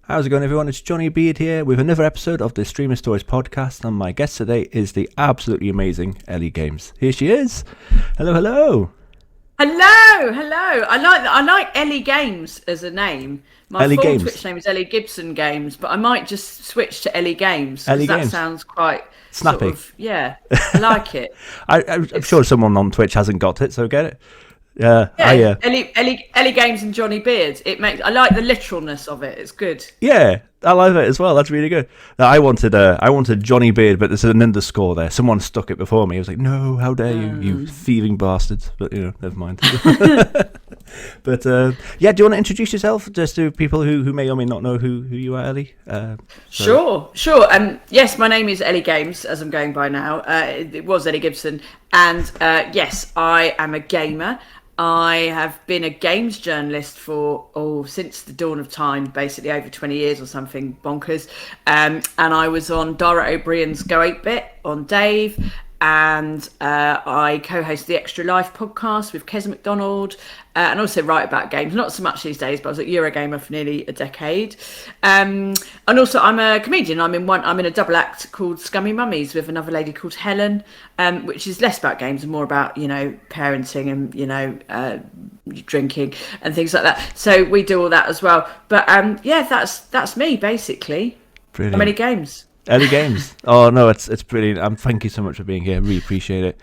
How's it going, everyone? It's Johnny Beard here with another episode of the Streamer Stories podcast, and my guest today is the absolutely amazing Ellie Games. Here she is. Hello, hello. Hello. I like Ellie Games as a name. My Ellie full Games. Twitch name is EllieGibsonGames, but I might just switch to Ellie Games. Ellie That Games. sounds quite snappy. Sort of, yeah, I like it. I'm sure someone on Twitch hasn't got it, so get it. Ellie Games and Johnny Beard. I like the literalness of it. It's good. Yeah, I love it as well. That's really good. I wanted Johnny Beard, but there's an underscore there. Someone stuck it before me. I was like, no, how dare you, you thieving bastards. But, never mind. But, yeah, do you want to introduce yourself just to people who may or may not know who you are, Ellie? Sure. Yes, my name is Ellie Games, as I'm going by now. It was Ellie Gibson. And, yes, I am a gamer. I have been a games journalist since the dawn of time, basically over 20 years or something bonkers. And I was on Dara O Briain's Go 8-Bit on Dave. And I co-host the Extra Life podcast with Kes McDonald, and also write about games. Not so much these days, but I was at Eurogamer for nearly a decade. And also, I'm a comedian. I'm in a double act called Scummy Mummies with another lady called Helen, which is less about games and more about parenting and drinking and things like that. So we do all that as well. But yeah, that's me basically. Brilliant. How many games? Ellie Games. Oh no, it's brilliant. Thank you so much for being here. Really appreciate it.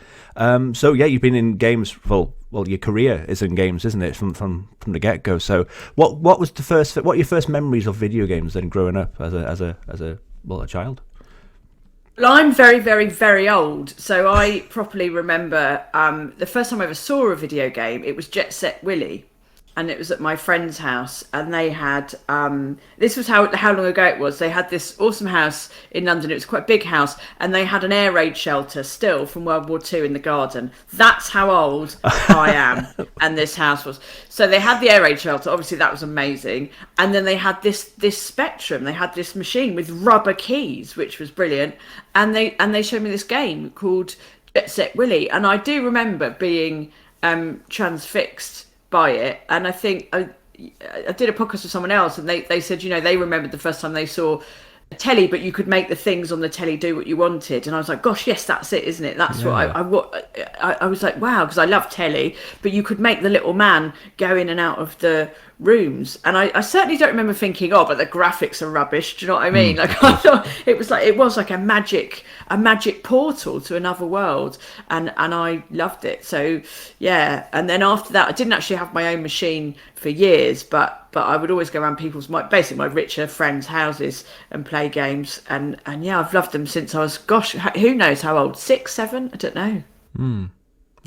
So yeah, you've been in games. Well, your career is in games, isn't it? From the get go. So what was what are your first memories of video games then, growing up as a child? Well, I'm very, very, very old, so I properly remember the first time I ever saw a video game. It was Jet Set Willy. And it was at my friend's house, and they had this was how long ago it was. They had this awesome house in London. It was quite a big house, and they had an air raid shelter still from World War II in the garden. That's how old I am, and this house was. So they had the air raid shelter. Obviously, that was amazing. And then they had this Spectrum. They had this machine with rubber keys, which was brilliant. And they showed me this game called Jet Set Willy, and I do remember being transfixed by it. And I think I did a podcast with someone else, and they said they remembered the first time they saw a telly, but you could make the things on the telly do what you wanted. And I was like, gosh, yes, that's it, isn't it? That's what I was like, wow, because I love telly, but you could make the little man go in and out of the rooms. And I certainly don't remember thinking, oh, but the graphics are rubbish. Do you know what I mean? Like, I thought it was like a magic portal to another world, and I loved it. So yeah. And then after that, I didn't actually have my own machine for years, but I would always go around my richer friends' houses and play games, and yeah, I've loved them since I was, gosh, who knows how old, 6, 7, I don't know.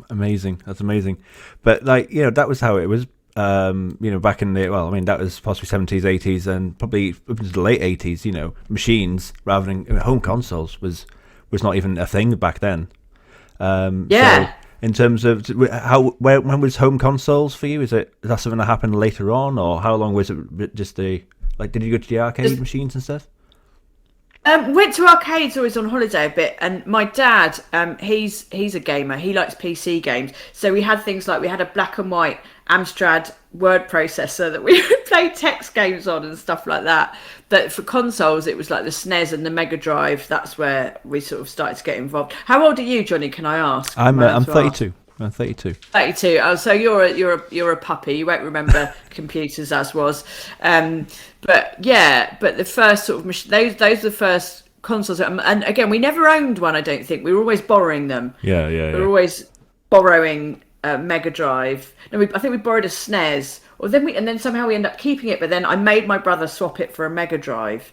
Amazing. That's amazing. But that was how it was. Back in that was possibly 70s, 80s, and probably up into the late 80s. Machines rather than home consoles was not even a thing back then. Yeah. So in terms of when was home consoles for you? Is that something that happened later on, or how long was it? Just did you go to the arcade machines and stuff? Went to arcades always on holiday a bit, and my dad, he's a gamer. He likes PC games, so we had things like we had a black and white Amstrad word processor that we would play text games on and stuff like that. But for consoles, it was like the SNES and the Mega Drive. That's where we sort of started to get involved. How old are you, Johnny? Can I ask? I'm 32. I'm 32. 32. Oh, so you're a puppy. You won't remember computers as was. But the first sort of those are the first consoles. And again, we never owned one. I don't think we were always borrowing them. Yeah. We were always borrowing Mega Drive. No, I think we borrowed a SNES, and then somehow we ended up keeping it. But then I made my brother swap it for a Mega Drive.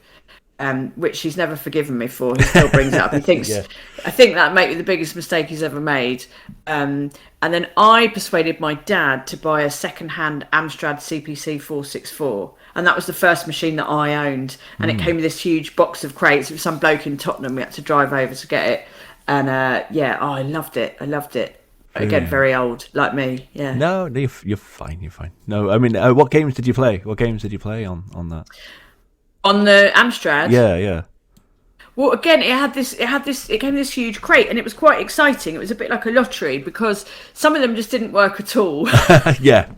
Which he's never forgiven me for. He still brings it up. He thinks, I think that might be the biggest mistake he's ever made. And then I persuaded my dad to buy a second-hand Amstrad CPC 464, and that was the first machine that I owned. And it came with this huge box of crates. It was some bloke in Tottenham. We had to drive over to get it, and I loved it. Again, very old, like me. Yeah. No, you're fine. You're fine. No, I mean, what games did you play? What games did you play on that? On the Amstrad? Yeah. Well, again, it came in this huge crate, and it was quite exciting. It was a bit like a lottery because some of them just didn't work at all. Yeah.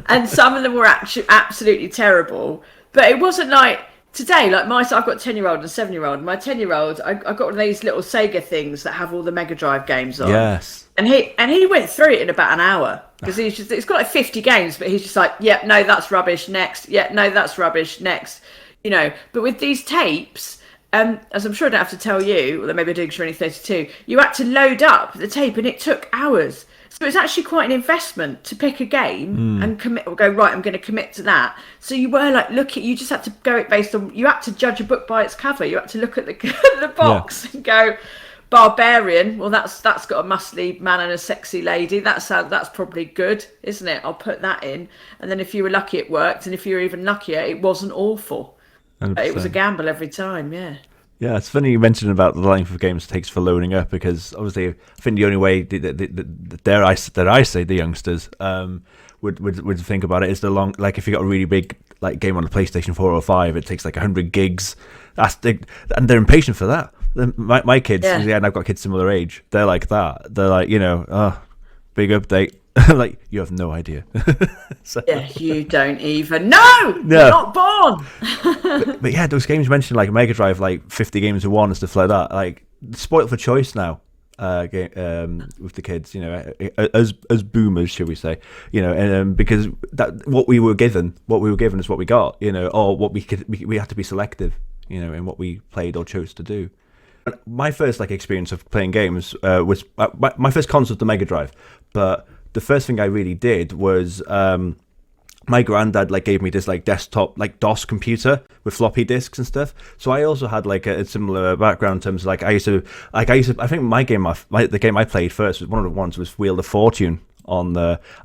And some of them were actually absolutely terrible. But it wasn't like today. Like I've got a 10-year-old and a 7-year-old. My 10-year-old, I got one of these little Sega things that have all the Mega Drive games on. Yes. And he went through it in about an hour because it's got like 50 games, but he's just like, yeah, no, that's rubbish. Next, yeah, no, that's rubbish. Next, But with these tapes, as I'm sure I don't have to tell you, although maybe I do because you're only 32, you had to load up the tape, and it took hours. So it's actually quite an investment to pick a game and commit, or go, right, I'm going to commit to that. So you were like, you just had to go it based on, you had to judge a book by its cover. You had to look at the box and go, barbarian, well, that's got a muscly man and a sexy lady. That's probably good, isn't it? I'll put that in. And then if you were lucky, it worked. And if you were even luckier, it wasn't awful. 100%. It was a gamble every time, yeah. Yeah, it's funny you mentioned about the length of games it takes for loading up, because obviously I think the only way, dare I say, the youngsters would think about it is the long, like if you got a really big like game on the PlayStation 4 or 5, it takes like 100 gigs. And they're impatient for that. My kids, and I've got kids similar age, they're like that. They're like, big update. Like, you have no idea. So. Yeah, you don't even know. You're not born. but yeah, those games you mentioned, like Mega Drive, like 50 games in one and stuff like that. Like, spoiled for choice now. With the kids, as boomers, should we say, and because that what we were given is what we got, or what we had to be selective, in what we played or chose to do. My first experience of playing games was my first console was the Mega Drive, but the first thing I really did was my granddad gave me this desktop DOS computer with floppy disks and stuff. So I also had a similar background in terms of I think the game I played first was one of the ones was Wheel of Fortune and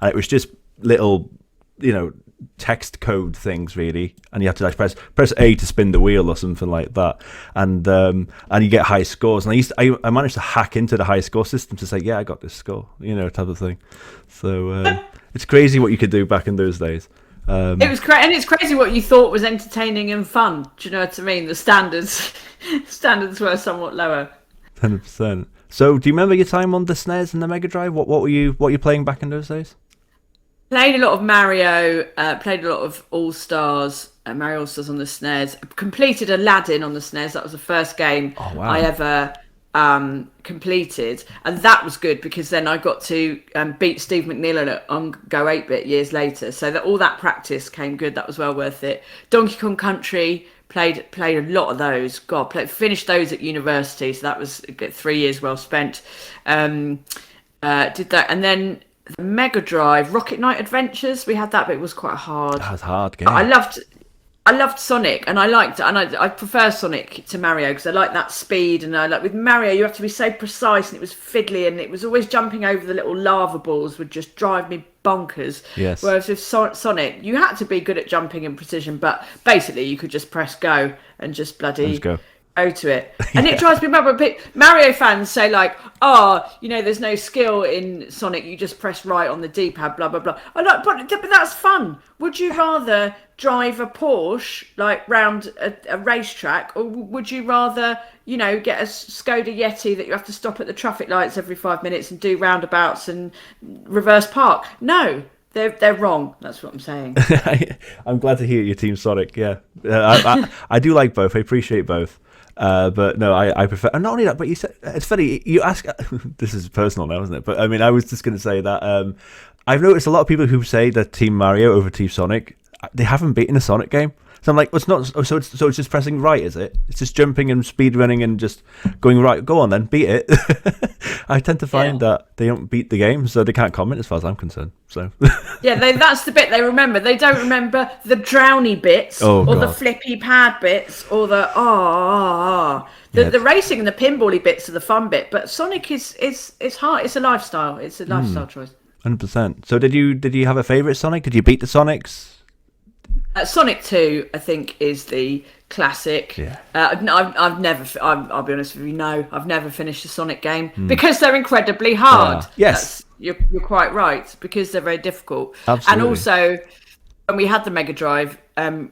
it was just little text code things really, and you have to press A to spin the wheel or something like that, and you get high scores. And I managed to hack into the high score system to say, yeah, I got this score, type of thing. So it's crazy what you could do back in those days. It was and it's crazy what you thought was entertaining and fun. Do you know what I mean? The standards were somewhat lower. 100%. So do you remember your time on the SNES and the Mega Drive? What were you playing back in those days? Played a lot of Mario, played a lot of All-Stars, Mario All-Stars on the SNES. Completed Aladdin on the SNES. That was the first game I ever completed. And that was good because then I got to beat Steve McNeil on Go 8-Bit years later. So all that practice came good. That was well worth it. Donkey Kong Country, played a lot of those. Finished those at university. So that was 3 years well spent. Did that. And then the Mega Drive, Rocket Knight Adventures, we had that, but it was quite hard. That was a hard game. I loved Sonic, and I prefer Sonic to Mario because I like that speed, and with Mario you have to be so precise, and it was fiddly, and it was always jumping over the little lava balls would just drive me bonkers. Yes. Whereas with Sonic, you had to be good at jumping and precision, but basically you could just press go and just bloody go to it. And it drives me mad. Mario fans say there's no skill in Sonic, you just press right on the D-pad, blah blah blah. But that's fun. Would you rather drive a Porsche round a racetrack, or would you rather get a Skoda Yeti that you have to stop at the traffic lights every 5 minutes and do roundabouts and reverse park? No, they're wrong. That's what I'm saying. I'm glad to hear your team Sonic. Yeah, I do like both. I appreciate both. But no, I prefer. And not only that, but you said it's funny. You ask. This is personal now, isn't it? But I mean, I was just going to say that I've noticed a lot of people who say that Team Mario over Team Sonic, they haven't beaten a Sonic game. So I'm like, well, it's not. So it's just pressing right, is it? It's just jumping and speed running and just going right. Go on then, beat it. I tend to find that they don't beat the game, so they can't comment as far as I'm concerned. So yeah, that's the bit they remember. They don't remember the drowny bits, the flippy pad bits, or the the racing and the pinbally bits are the fun bit. But Sonic is hard. It's a lifestyle. It's a lifestyle choice. 100%. So did you have a favourite Sonic? Did you beat the Sonics? Sonic 2, I think, is the classic. Yeah. I've never. I'll be honest with you. No, I've never finished a Sonic game because they're incredibly hard. Yes, you're quite right, because they're very difficult. Absolutely. And also, when we had the Mega Drive,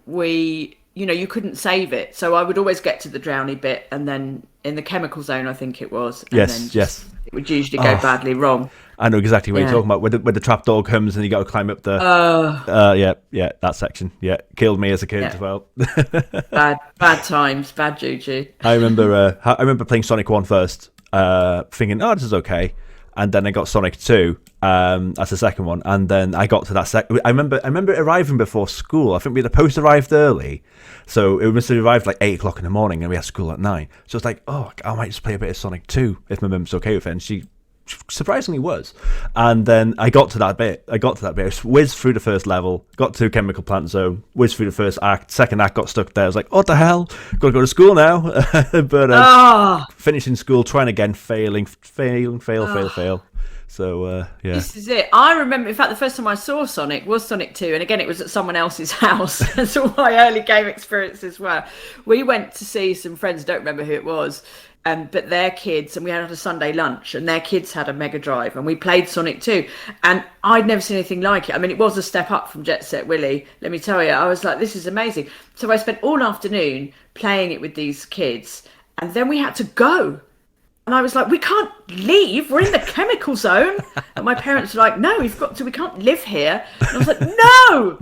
we you couldn't save it. So I would always get to the drowny bit, and then in the chemical zone, I think it was. And then yes. It would usually go badly wrong. I know exactly what you're talking about. Where the trapdoor comes and you got to climb up the. Yeah, that section. Yeah, killed me as a kid as well. bad times, bad juju. I remember playing Sonic 1 first, thinking, oh, this is okay, and then I got Sonic 2 as the second one, and then I got to that second. I remember it arriving before school. I think the post arrived early, so it must have arrived like 8 o'clock in the morning, and we had school at 9. So it's like, oh, I might just play a bit of Sonic 2 if my mum's okay with it, and she surprisingly was. And then I got to that bit. I whizzed through the first level, got to Chemical Plant Zone, whizzed through the first act. Second act got stuck there. I was like, what the hell? Got to go to school now. But finishing school, trying again, failing. So yeah, this is it. I remember, in fact, the first time I saw Sonic was Sonic 2, and again it was at someone else's house. That's all my early game experiences were. We went to see some friends, I don't remember who it was, but their kids, and we had a Sunday lunch, and their kids had a Mega Drive, and we played Sonic 2, and I'd never seen anything like it. I mean, it was a step up from Jet Set Willy, let me tell you. I was like, this is amazing. So I spent all afternoon playing it with these kids, and then we had to go. And I was like, we can't leave. We're in the chemical zone. And my parents were like, no, we can't live here. And I was like, no.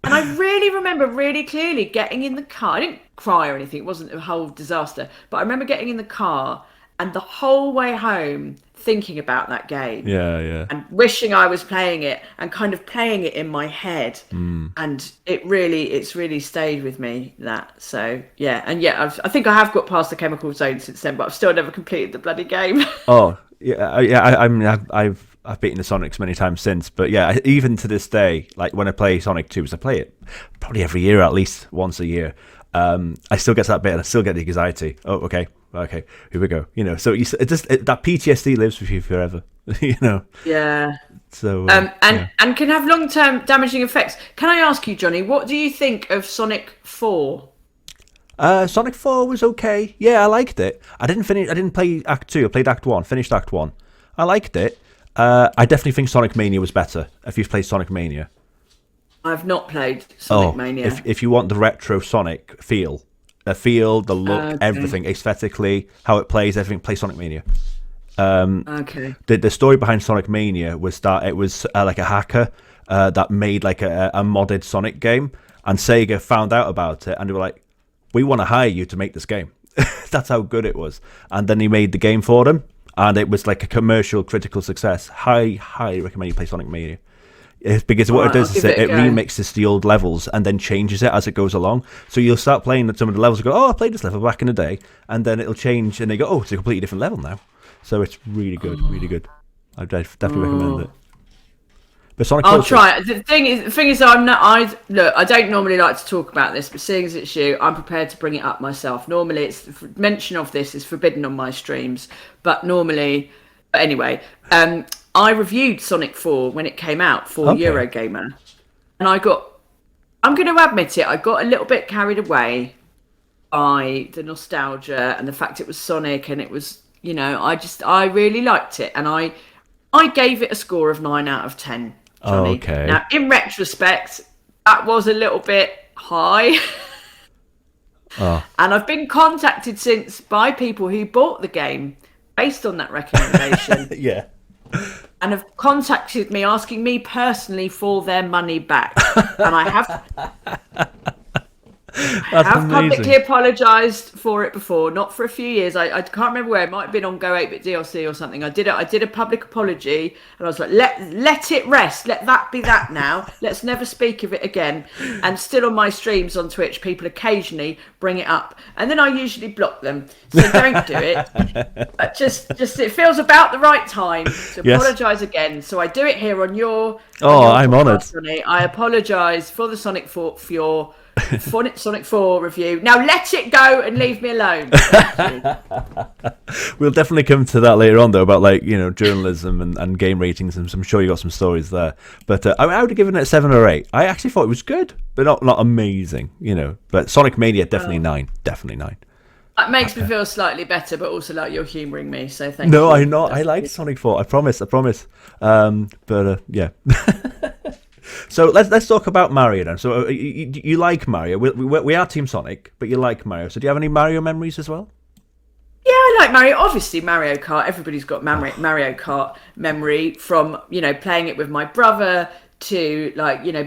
And I really remember really clearly getting in the car. I didn't cry or anything. It wasn't a whole disaster. But I remember getting in the car and the whole way home thinking about that game. Yeah. And wishing I was playing it and kind of playing it in my head. And it's really stayed with me, that. So, yeah. And yeah, I think I have got past the chemical zone since then, but I've still never completed the bloody game. Oh, yeah. I mean, I've beaten the Sonics many times since, but yeah, even to this day, like when I play Sonic 2, I play it probably every year, at least once a year. I still get to that bit and I still get the anxiety. Oh, okay, here we go. So that PTSD lives with you forever. Yeah. So and can have long-term damaging effects. Can I ask you, Johnny, what do you think of Sonic 4? Sonic 4 was okay. Yeah, I liked it. I didn't play Act 2. I played Act 1. Finished Act 1. I liked it. I definitely think Sonic Mania was better. If you've played Sonic Mania. I've not played Sonic Mania. If you want the retro Sonic feel, the look, everything, aesthetically, how it plays, everything, play Sonic Mania. Okay. The story behind Sonic Mania was that it was like a hacker that made like a modded Sonic game, and Sega found out about it, and they were like, we want to hire you to make this game. That's how good it was. And then he made the game for them, and it was like a commercial critical success. Highly recommend you play Sonic Mania. Because what it does is it remixes the old levels and then changes it as it goes along. So you'll start playing some of the levels and go, oh, I played this level back in the day. And then it'll change and they go, oh, it's a completely different level now. So it's really good, really good. I'd definitely recommend it. But Sonic I'll try it. The thing is, I don't normally like to talk about this, but seeing as it's you, I'm prepared to bring it up myself. Normally, mention of this is forbidden on my streams, but anyway, I reviewed Sonic 4 when it came out for Eurogamer, and I'm going to admit it, I got a little bit carried away by the nostalgia and the fact it was Sonic, and it was, I really liked it, and I gave it a score of 9 out of 10. Johnny. Okay. Now, in retrospect, that was a little bit high. And I've been contacted since by people who bought the game based on that recommendation. Yeah. And have contacted me asking me personally for their money back. And I have publicly apologised for it before, not for a few years. I can't remember where. It might have been on Go 8-Bit DLC or something. I did a public apology, and I was like, let it rest. Let that be that now. Let's never speak of it again. And still on my streams on Twitch, people occasionally bring it up, and then I usually block them. So don't do it. But just it feels about the right time to apologise again. So I do it here on your. I'm honoured. I apologise for the Sonic 4 for your. Sonic 4 review. Now let it go and leave me alone. We'll definitely come to that later on, though, about journalism and game ratings, and I'm sure you got some stories there. But I would have given it a 7 or 8. I actually thought it was good, but not amazing, But Sonic Mania, definitely 9. Definitely 9. That makes me feel slightly better, but also like you're humouring me, so thank you. No, I'm not. I liked Sonic 4. I promise. Yeah. So let's talk about Mario then. So you like Mario? We are Team Sonic, but you like Mario. So do you have any Mario memories as well? Yeah, I like Mario. Obviously, Mario Kart. Everybody's got Mario Kart memory from playing it with my brother to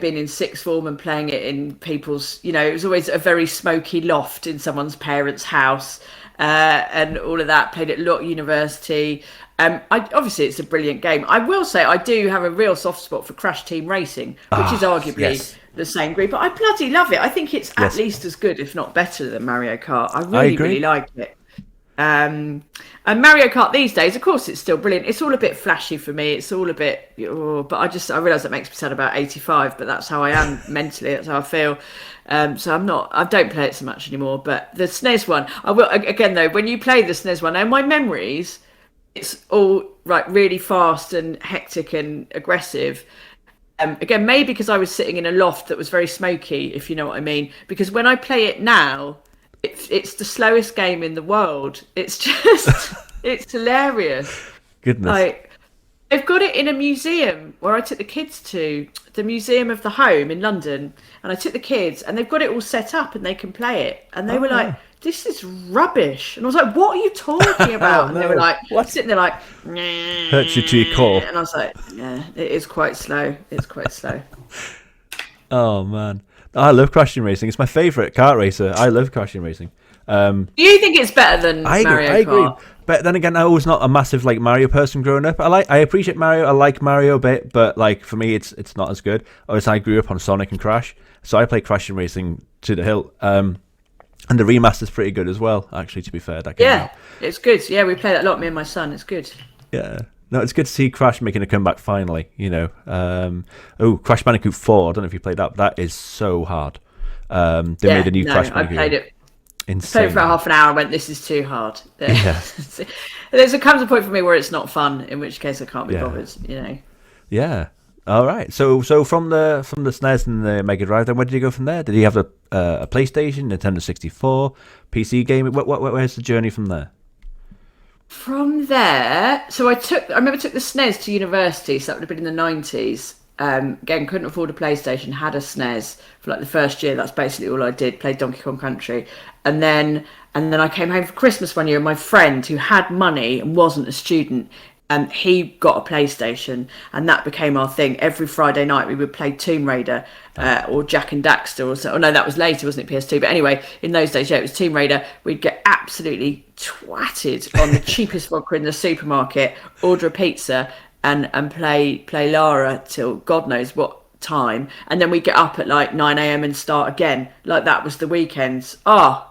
being in sixth form and playing it in people's. It was always a very smoky loft in someone's parents' house, and all of that. Played at Lot University. Obviously, it's a brilliant game. I will say I do have a real soft spot for Crash Team Racing, which is arguably the same group, but I bloody love it. I think it's at least as good, if not better, than Mario Kart. I really like it. And Mario Kart these days, of course, it's still brilliant. It's all a bit flashy for me. It's all a bit, but I realise that makes me sound about 85, but that's how I am mentally. That's how I feel. So I don't play it so much anymore. But the SNES one, I will again though. When you play the SNES one, and my memories, it's all really fast and hectic and aggressive. Again, maybe because I was sitting in a loft that was very smoky, if you know what I mean. Because when I play it now, it's the slowest game in the world. It's just, it's hilarious. Goodness. They've got it in a museum where I took the kids to, the Museum of the Home in London, and I took the kids, and they've got it all set up, and they can play it. And they were like, "This is rubbish." And I was like, "What are you talking about?" And they were like, sitting there like, "Nah." Hurts you to your core. And I was like, "Yeah, it is quite slow. It's quite slow." Oh man. I love Crash Team Racing. It's my favourite kart racer. I love Crash Team Racing. Do you think it's better than Mario Kart? I agree. But then again, I was not a massive Mario person growing up. I appreciate Mario. I like Mario a bit, but for me, it's not as good. Obviously, I grew up on Sonic and Crash, so I play Crash Team Racing to the hilt. And the remaster's pretty good as well. Actually, to be fair, that came out. It's good. Yeah, we play that a lot. Me and my son. It's good. Yeah. No, it's good to see Crash making a comeback finally. Crash Bandicoot 4. I don't know if you played that. But that is so hard. They made a new Crash Bandicoot. I played it. Insane. I played it for half an hour and went, "This is too hard." Yeah. Comes a point for me where it's not fun, in which case I can't be bothered. Yeah. All right. So from the SNES and the Mega Drive, then where did you go from there? Did you have a PlayStation, Nintendo 64, PC game? Where's the journey from there? From there, so I remember took the SNES to university, so that would have been in the 90s. Again, couldn't afford a PlayStation, had a SNES for the first year. That's basically all I did. Played Donkey Kong Country, and then I came home for Christmas one year. And my friend who had money and wasn't a student, he got a PlayStation, and that became our thing. Every Friday night we would play Tomb Raider or Jack and Daxter or so. Oh no, that was later, wasn't it? PS2. But anyway, in those days, it was Tomb Raider. We'd get absolutely twatted on the cheapest vodka in the supermarket, order a pizza, and play Lara till God knows what time, and then we get up at 9 a.m. and start again. That was the weekends.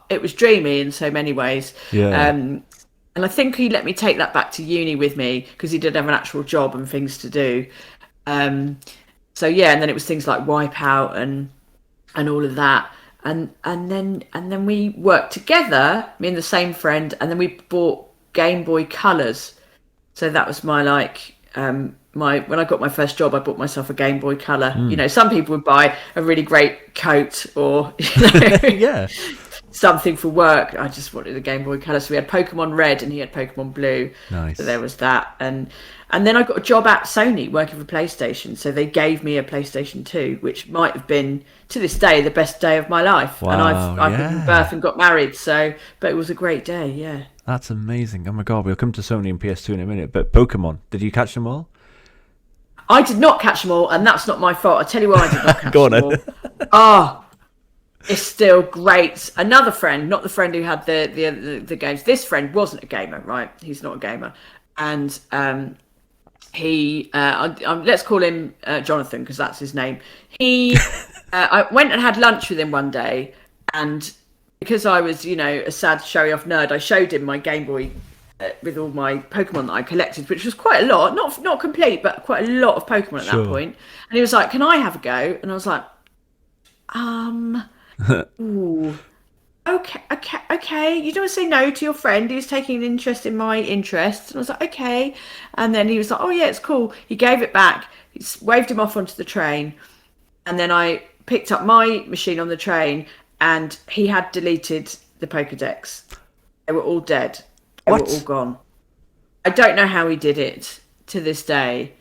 It was dreamy in so many ways. And I think he let me take that back to uni with me because he did have an actual job and things to do. And then it was things like Wipeout and all of that. And then we worked together, me and the same friend, and then we bought Game Boy Colors. So that was my when I got my first job, I bought myself a Game Boy Color. Some people would buy a really great coat or something for work. I just wanted a Game Boy Color. So we had Pokemon Red and he had Pokemon Blue. Nice. So there was that. And then I got a job at Sony working for PlayStation. So they gave me a PlayStation 2, which might have been, to this day, the best day of my life. Wow, and I've given birth and got married. But it was a great day, yeah. That's amazing. Oh my God, we'll come to Sony and PS2 in a minute. But Pokemon, did you catch them all? I did not catch them all, and that's not my fault. I tell you why I did not catch them all. It's still great. Another friend, not the friend who had the games. This friend wasn't a gamer, right? He's not a gamer, and he let's call him Jonathan because that's his name. I went and had lunch with him one day, and because I was a sad showy off nerd, I showed him my Game Boy with all my Pokemon that I collected, which was quite a lot, not complete, but quite a lot of Pokemon at that point. And he was like, "Can I have a go?" And I was like, ooh, okay. You don't say no to your friend who's taking an interest in my interests. And I was like, okay. And then he was like, "Oh yeah, it's cool." He gave it back. He waved him off onto the train. And then I picked up my machine on the train, and he had deleted the Pokedex. They were all dead. They were all gone. I don't know how he did it to this day.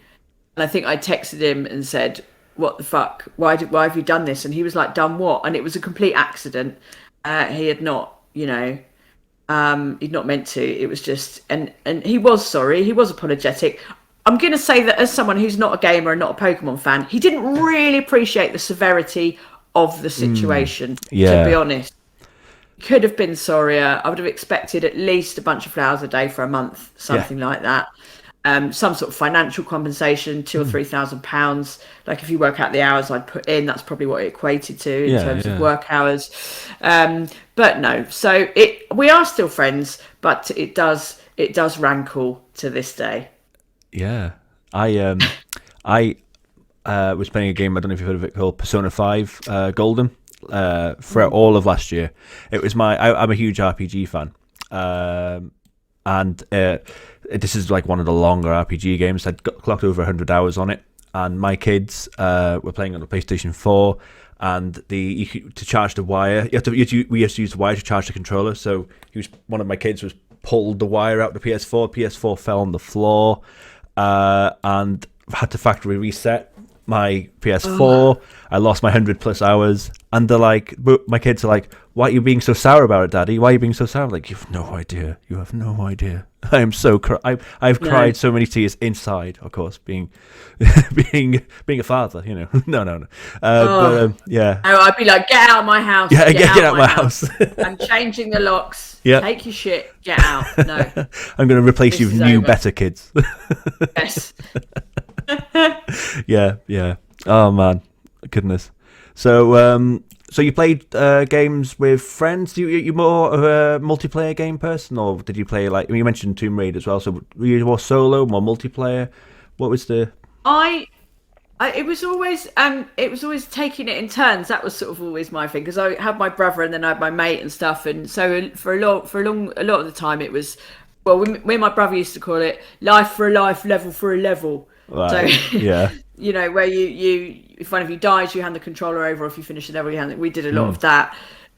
And I think I texted him and said, what the fuck? Why have you done this? And he was like, done what? And it was a complete accident. He had not, he'd not meant to. It was just, and he was sorry. He was apologetic. I'm going to say that as someone who's not a gamer and not a Pokemon fan, he didn't really appreciate the severity of the situation, to be honest. Could have been sorrier. I would have expected at least a bunch of flowers a day for a month, something like that. Some sort of financial compensation, £2,000 or £3,000. Like if you work out the hours I'd put in, that's probably what it equated to in terms of work hours. But no, so we are still friends, but it does rankle to this day. Yeah, I was playing a game, I don't know if you've heard of it, called Persona 5 Golden throughout all of last year. It was I'm a huge RPG fan, and this is like one of the longer RPG games. I'd clocked over 100 hours on it, and my kids were playing on the PlayStation 4, and to charge the wire, we used to use the wire to charge the controller. So one of my kids was pulled the wire out the PS4. PS4 fell on the floor, and had to factory reset my PS4. I lost my 100+ hours, and they're like, my kids are like, "Why are you being so sour about it, Daddy? Why are you being so sour?" I'm like, you have no idea. You have no idea. I am so I've cried so many tears inside, of course, being being a father, No. But yeah. Oh, I'd be like, get out of my house. Yeah, get out of my house. I'm changing the locks. Yeah. Take your shit. Get out. No. I'm going to replace you with new, better kids. Yes. Yeah. Oh man, goodness. So you played games with friends. You more of a multiplayer game person, or did you play you mentioned Tomb Raider as well? So were you more solo, more multiplayer? What was the? It was always taking it in turns. That was sort of always my thing, because I had my brother and then I had my mate and stuff, and so a lot of the time it was, well, me and my brother used to call it life for a life, level for a level. Right. So yeah, where you if one of you dies, you hand the controller over, or if you finish the level, you hand it. We did a lot of that.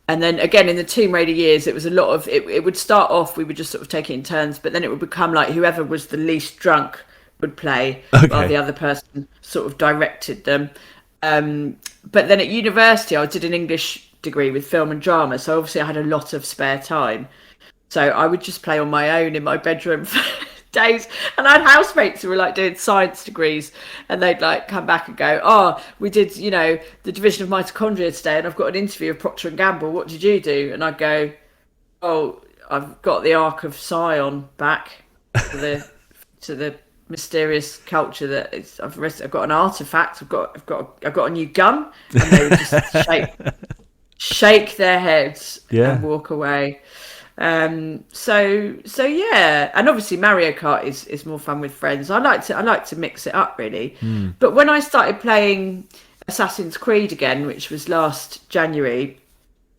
And then again in the Tomb Raider years, it was a lot of it would start off, we would just sort of take it in turns, but then it would become like whoever was the least drunk would play, while the other person sort of directed them. But then at university, I did an English degree with film and drama, so obviously I had a lot of spare time. So I would just play on my own in my bedroom for days, and I had housemates who were like doing science degrees, and they'd like come back and go, "Oh, we did, the division of mitochondria today, and I've got an interview of Procter and Gamble. What did you do?" And I'd go, "Oh, I've got the Ark of Sion back to the mysterious culture that I've got an artifact. I've got a new gun," and they would just shake their heads and walk away. So yeah, and obviously Mario Kart is more fun with friends. I like to mix it up really. But when I started playing Assassin's Creed again, which was last January,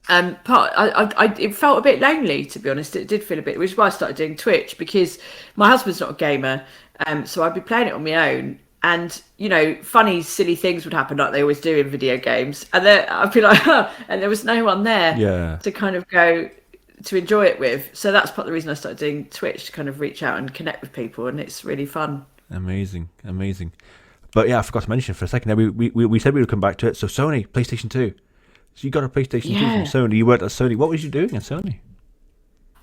it felt a bit lonely, to be honest. It did feel a bit, which is why I started doing Twitch, because my husband's not a gamer, so I'd be playing it on my own. And funny, silly things would happen like they always do in video games, and then I'd be like, and there was no one there to kind of go to enjoy it with. So that's part of the reason I started doing Twitch, to kind of reach out and connect with people, and it's really fun. Amazing. But yeah, I forgot to mention for a second there, we said we would come back to it. So Sony PlayStation 2. So you got a PlayStation 2 from Sony. You worked at Sony. What was you doing at Sony?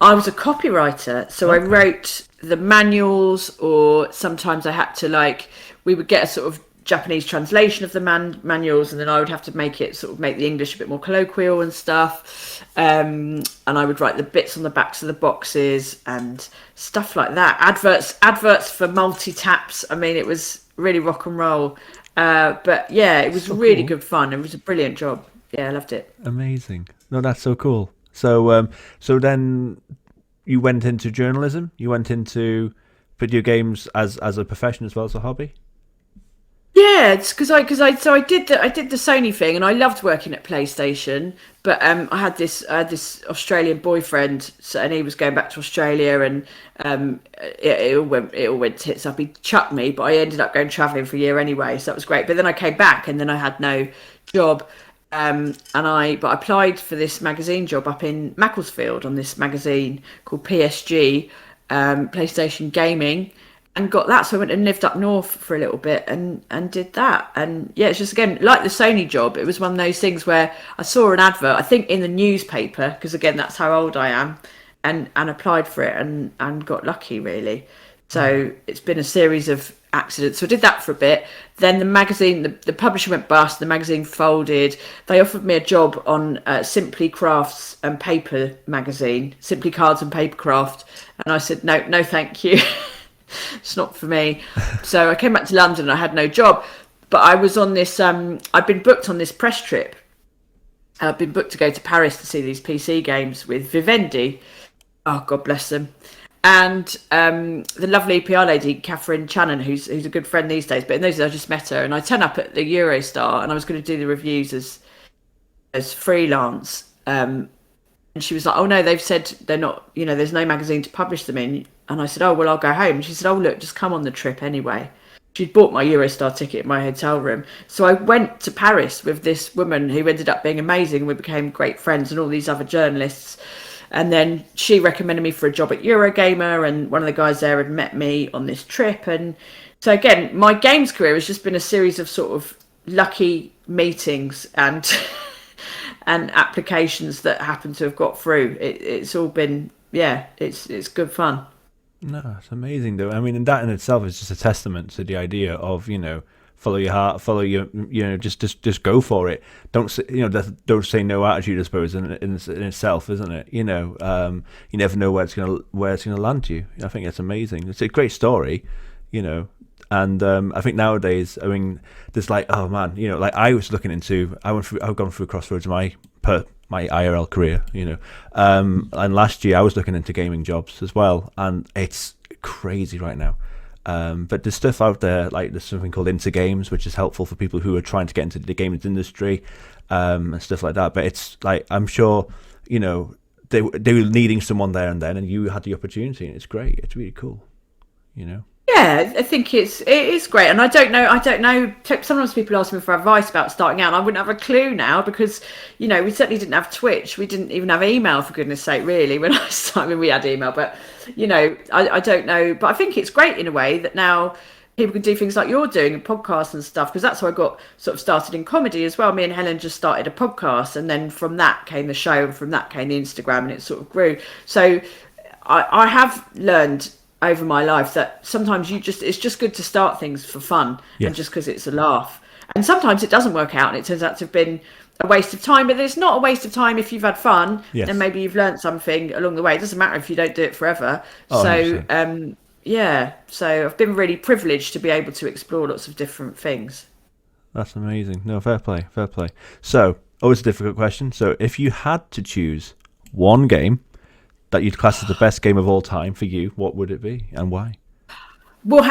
I was a copywriter, so I wrote the manuals, or sometimes I had to we would get a sort of Japanese translation of the manuals, and then I would have to make the English a bit more colloquial and stuff, and I would write the bits on the backs of the boxes and stuff like that. Adverts for multi-taps. I mean, it was really rock and roll, but yeah, it was so really good fun. It was a brilliant job. Yeah, I loved it. Amazing. No, that's so cool. So then you went into journalism. You went into video games as a profession as well as a hobby. Yeah, it's because I did the Sony thing, and I loved working at PlayStation. But I had this Australian boyfriend, and he was going back to Australia, and it all went tits up. He chucked me, but I ended up going travelling for a year anyway, so that was great. But then I came back, and then I had no job, but I applied for this magazine job up in Macclesfield on this magazine called PSG, PlayStation Gaming. and got that. So I went and lived up north for a little bit and did that. And yeah, it's just, again, like the Sony job, it was one of those things where I saw an advert, I think in the newspaper, because again, that's how old I am, and applied for it and got lucky, really. So it's been a series of accidents. So I did that for a bit. Then the magazine, the publisher went bust, the magazine folded. They offered me a job on Simply Crafts and Paper magazine, Simply Cards and Paper Craft. And I said, no, thank you. It's not for me. So I came back to London and I had no job. But I was on this, I'd been booked on this press trip. I'd been booked to go to Paris to see these PC games with Vivendi. Oh, God bless them. And the lovely PR lady, Catherine Channon, who's a good friend these days, but in those days I just met her. And I turned up at the Eurostar and I was going to do the reviews as freelance. And she was like, oh no, they've said they're not, there's no magazine to publish them in. And I said, oh, well, I'll go home. And she said, oh, look, just come on the trip anyway. She'd bought my Eurostar ticket in my hotel room. So I went to Paris with this woman who ended up being amazing. We became great friends, and all these other journalists. And then she recommended me for a job at Eurogamer, and one of the guys there had met me on this trip. And so again, my games career has just been a series of sort of lucky meetings and and applications that happen to have got through. It's all been, it's good fun. No, it's amazing though. I mean, and that in itself is just a testament to the idea of, follow your heart, follow your, just go for it. Don't say, don't say no attitude, I suppose, in itself, isn't it? You never know where it's gonna land you. I think that's amazing. It's a great story, and I think nowadays, I mean, there's like, oh man, like I was looking into, I've gone through crossroads of my IRL career, and last year I was looking into gaming jobs as well, and it's crazy right now. But there's stuff out there, like there's something called Games, which is helpful for people who are trying to get into the gaming industry, and stuff like that. But it's like, I'm sure, they were needing someone there and then, and you had the opportunity, and it's great. It's really cool, Yeah, I think it is great, and I don't know. Sometimes people ask me for advice about starting out, and I wouldn't have a clue now because, we certainly didn't have Twitch. We didn't even have email, for goodness sake, really. When I started, we had email, but I don't know. But I think it's great in a way that now people can do things like you're doing, and podcasts and stuff, because that's how I got sort of started in comedy as well. Me and Helen just started a podcast, and then from that came the show, and from that came the Instagram, and it sort of grew. So I have learned over my life that sometimes it's just good to start things for fun, and just because it's a laugh. And sometimes it doesn't work out and it turns out to have been a waste of time, but it's not a waste of time if you've had fun. And maybe you've learned something along the way. It doesn't matter if you don't do it forever. So so I've been really privileged to be able to explore lots of different things. That's amazing. No, fair play. So always a difficult question. So if you had to choose one game that you'd class as the best game of all time for you, what would it be and why? No.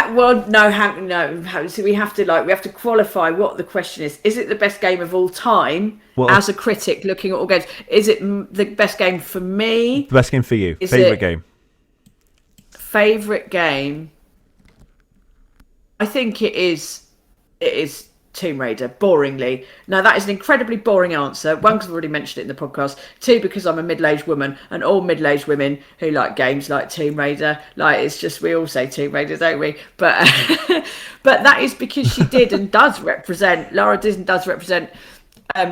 So we have to qualify what the question is. Is it the best game of all time? As a critic looking at all games, is it the best game for me? The best game for you. Favorite game. Favorite game. I think it is Tomb Raider, boringly. Now, that is an incredibly boring answer. One, because I've already mentioned it in the podcast. Two, because I'm a middle-aged woman, and all middle-aged women who like games like Tomb Raider. Like, it's just, we all say Tomb Raider, don't we? But but that is because she did and does represent, Lara Disney does represent, a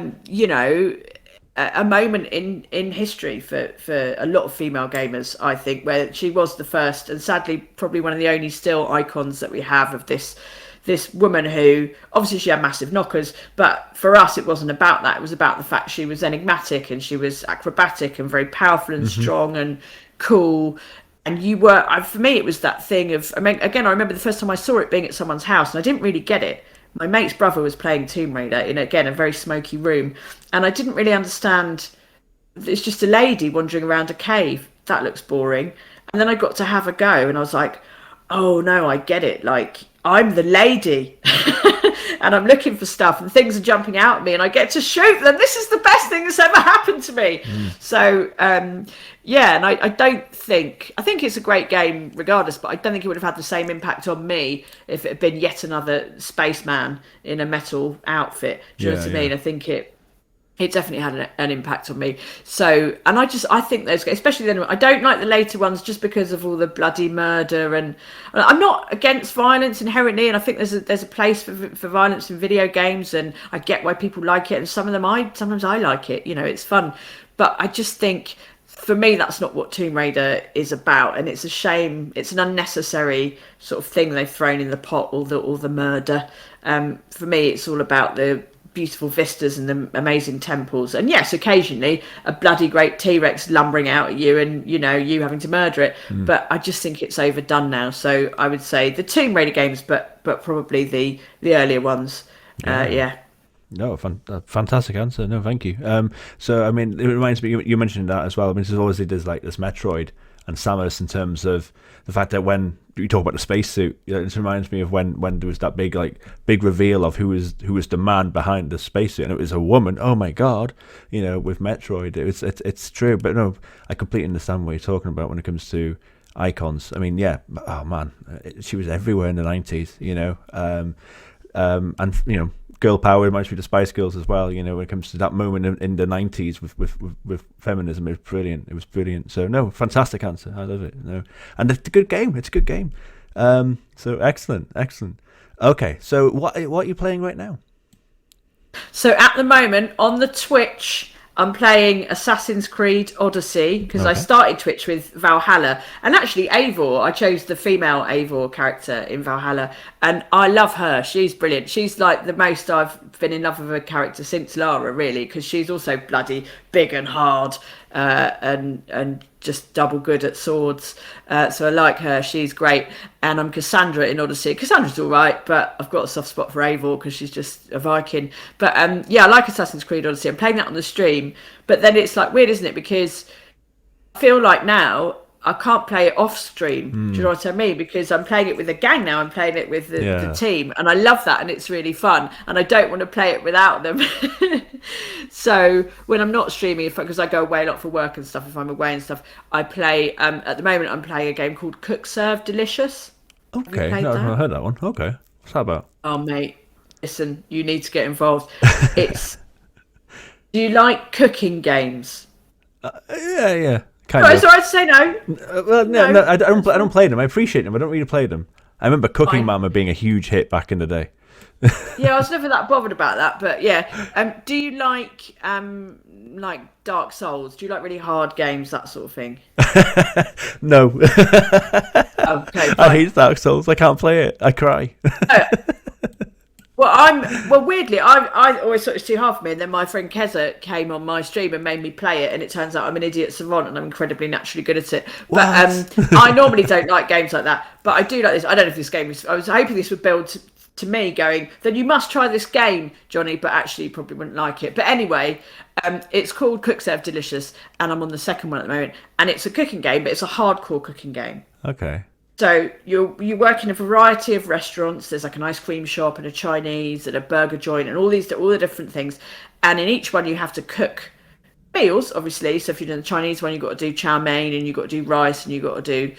moment in history for a lot of female gamers, I think, where she was the first, and sadly probably one of the only still icons that we have of this woman who, obviously she had massive knockers, but for us it wasn't about that. It was about the fact she was enigmatic and she was acrobatic and very powerful and strong and cool. And for me it was that thing of, I mean, again, I remember the first time I saw it being at someone's house and I didn't really get it. My mate's brother was playing Tomb Raider in, again, a very smoky room, and I didn't really understand. It's just a lady wandering around a cave. That looks boring. And then I got to have a go and I was like, oh no, I get it. Like, I'm the lady and I'm looking for stuff and things are jumping out at me and I get to shoot them. This is the best thing that's ever happened to me. So, and I think it's a great game regardless, but I don't think it would have had the same impact on me if it had been yet another spaceman in a metal outfit. Do you know what I mean? I think it definitely had an impact on me. So, and I think those, especially then, I don't like the later ones just because of all the bloody murder. And I'm not against violence inherently, and I think there's a place for violence in video games, and I get why people like it. And some of them, sometimes I like it. You know, it's fun, but I just think for me that's not what Tomb Raider is about, and it's a shame. It's an unnecessary sort of thing they've thrown in the pot, all the murder. For me, it's all about the beautiful vistas and the amazing temples, and yes, occasionally a bloody great T-Rex lumbering out at you and you having to murder it. But I just think it's overdone now. So I would say the Tomb Raider games, but probably the earlier ones. Yeah. No, fantastic answer. No, thank you. So I mean, it reminds me, you mentioned that as well. I mean, obviously there's like this Metroid and Samus in terms of the fact that when you talk about the spacesuit, it reminds me of when there was that big reveal of who was the man behind the spacesuit, and it was a woman. Oh my god, with Metroid, it's true. But no, I completely understand what you're talking about when it comes to icons. I mean, yeah, oh man, she was everywhere in the 90s, and girl power reminds me of the Spice Girls as well. When it comes to that moment in the 90s with feminism, it was brilliant. So no, fantastic answer. I love it. And it's a good game. So excellent. Okay, so what are you playing right now? So at the moment on the Twitch, I'm playing Assassin's Creed Odyssey because I started Twitch with Valhalla, and actually Eivor, I chose the female Eivor character in Valhalla, and I love her. She's brilliant. She's like the most I've been in love with a character since Lara, really, because she's also bloody big and hard, and just double good at swords. So I like her. She's great. And I'm Cassandra in Odyssey. Cassandra's all right, but I've got a soft spot for Eivor because she's just a Viking. But yeah, I like Assassin's Creed Odyssey. I'm playing that on the stream. But then it's like weird, isn't it? Because I feel like now I can't play it off stream. Do you know what I mean? Because I'm playing it with the gang now. I'm playing it with the team, and I love that, and it's really fun. And I don't want to play it without them. So when I'm not streaming, because I go away a lot for work and stuff, if I'm away and stuff, I play. At the moment, I'm playing a game called Cook Serve Delicious. Okay, no, I've not heard that one. Okay, what's that about? Oh mate, listen, you need to get involved. Do you like cooking games? Yeah. It's alright to say no. Well, no, I don't play them. I appreciate them. I don't really play them. I remember Cooking Mama being a huge hit back in the day. Yeah, I was never that bothered about that, but yeah. Do you like Dark Souls? Do you like really hard games, that sort of thing? No. Okay. Fine. I hate Dark Souls. I can't play it. I cry. Well, weirdly, I always thought it was too hard for me, and then my friend Keza came on my stream and made me play it, and it turns out I'm an idiot savant and I'm incredibly naturally good at it. But I normally don't like games like that, but I do like this. I don't know if this game is. I was hoping this would build to me going, then you must try this game, Johnny, but actually you probably wouldn't like it. But anyway, it's called Cook Serve Delicious, and I'm on the second one at the moment, and it's a cooking game, but it's a hardcore cooking game. Okay. So you work in a variety of restaurants. There's like an ice cream shop and a Chinese and a burger joint and all the different things. And in each one you have to cook meals, obviously. So if you're doing the Chinese one, you've got to do chow mein, and you've got to do rice, and you've got to do,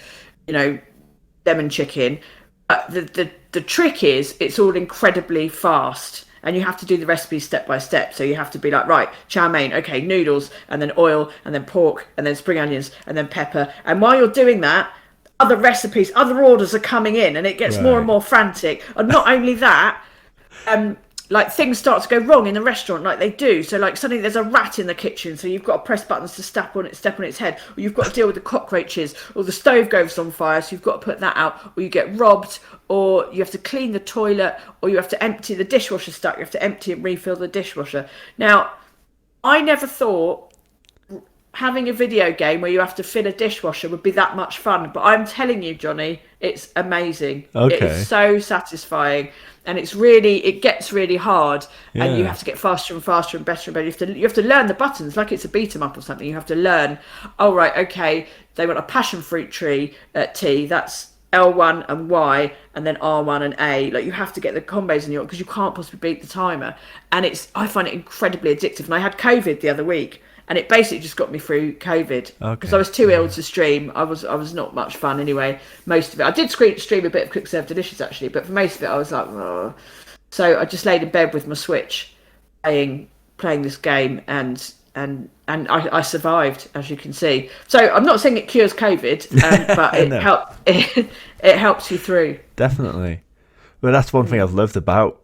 lemon chicken. The trick is it's all incredibly fast. And you have to do the recipe step by step. So you have to be like, right, chow mein, okay, noodles, and then oil, and then pork, and then spring onions, and then pepper. And while you're doing that, other recipes, other orders are coming in, and it gets more and more frantic. And not only that, like things start to go wrong in the restaurant, like they do. So like suddenly there's a rat in the kitchen, so you've got to press buttons to step on its head, or you've got to deal with the cockroaches, or the stove goes on fire, so you've got to put that out, or you get robbed, or you have to clean the toilet, or you have to empty the dishwasher stuck. You have to empty and refill the dishwasher. Now, I never thought having a video game where you have to fill a dishwasher would be that much fun, but I'm telling you, Johnny, it's amazing. Okay. It's so satisfying, and it gets really hard, and you have to get faster and faster and better and better. You have to learn the buttons like it's a beat 'em up or something. You have to learn. Oh right, okay, they want a passion fruit tree at T. That's L1 and Y, and then R1 and A. Like you have to get the combos in your, because you can't possibly beat the timer. And I find it incredibly addictive. And I had COVID the other week, and it basically just got me through COVID because I was too ill to stream. I was not much fun anyway. Most of it, I did stream a bit of Cook Serve Delicious actually, but for most of it, I was like, oh. So I just laid in bed with my Switch, playing playing this game, and I survived, as you can see. So I'm not saying it cures COVID, but it it helps you through. Definitely. Well, that's one thing I've loved about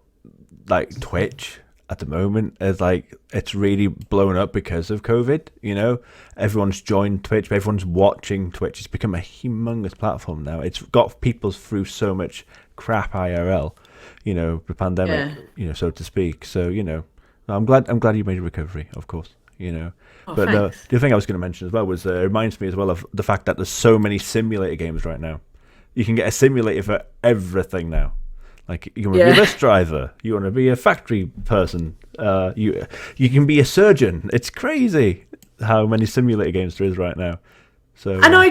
like Twitch at the moment is like it's really blown up because of COVID. You know, everyone's joined Twitch, everyone's watching Twitch. It's become a humongous platform now. It's got people through so much crap IRL, you know, the pandemic, you know, so to speak. So, you know, I'm glad you made a recovery, of course, you know. But the other thing I was going to mention as well was it reminds me as well of the fact that there's so many simulator games right now. You can get a simulator for everything now. Like you want to be a bus driver, you want to be a factory person, you can be a surgeon. It's crazy how many simulator games there is right now. So, and I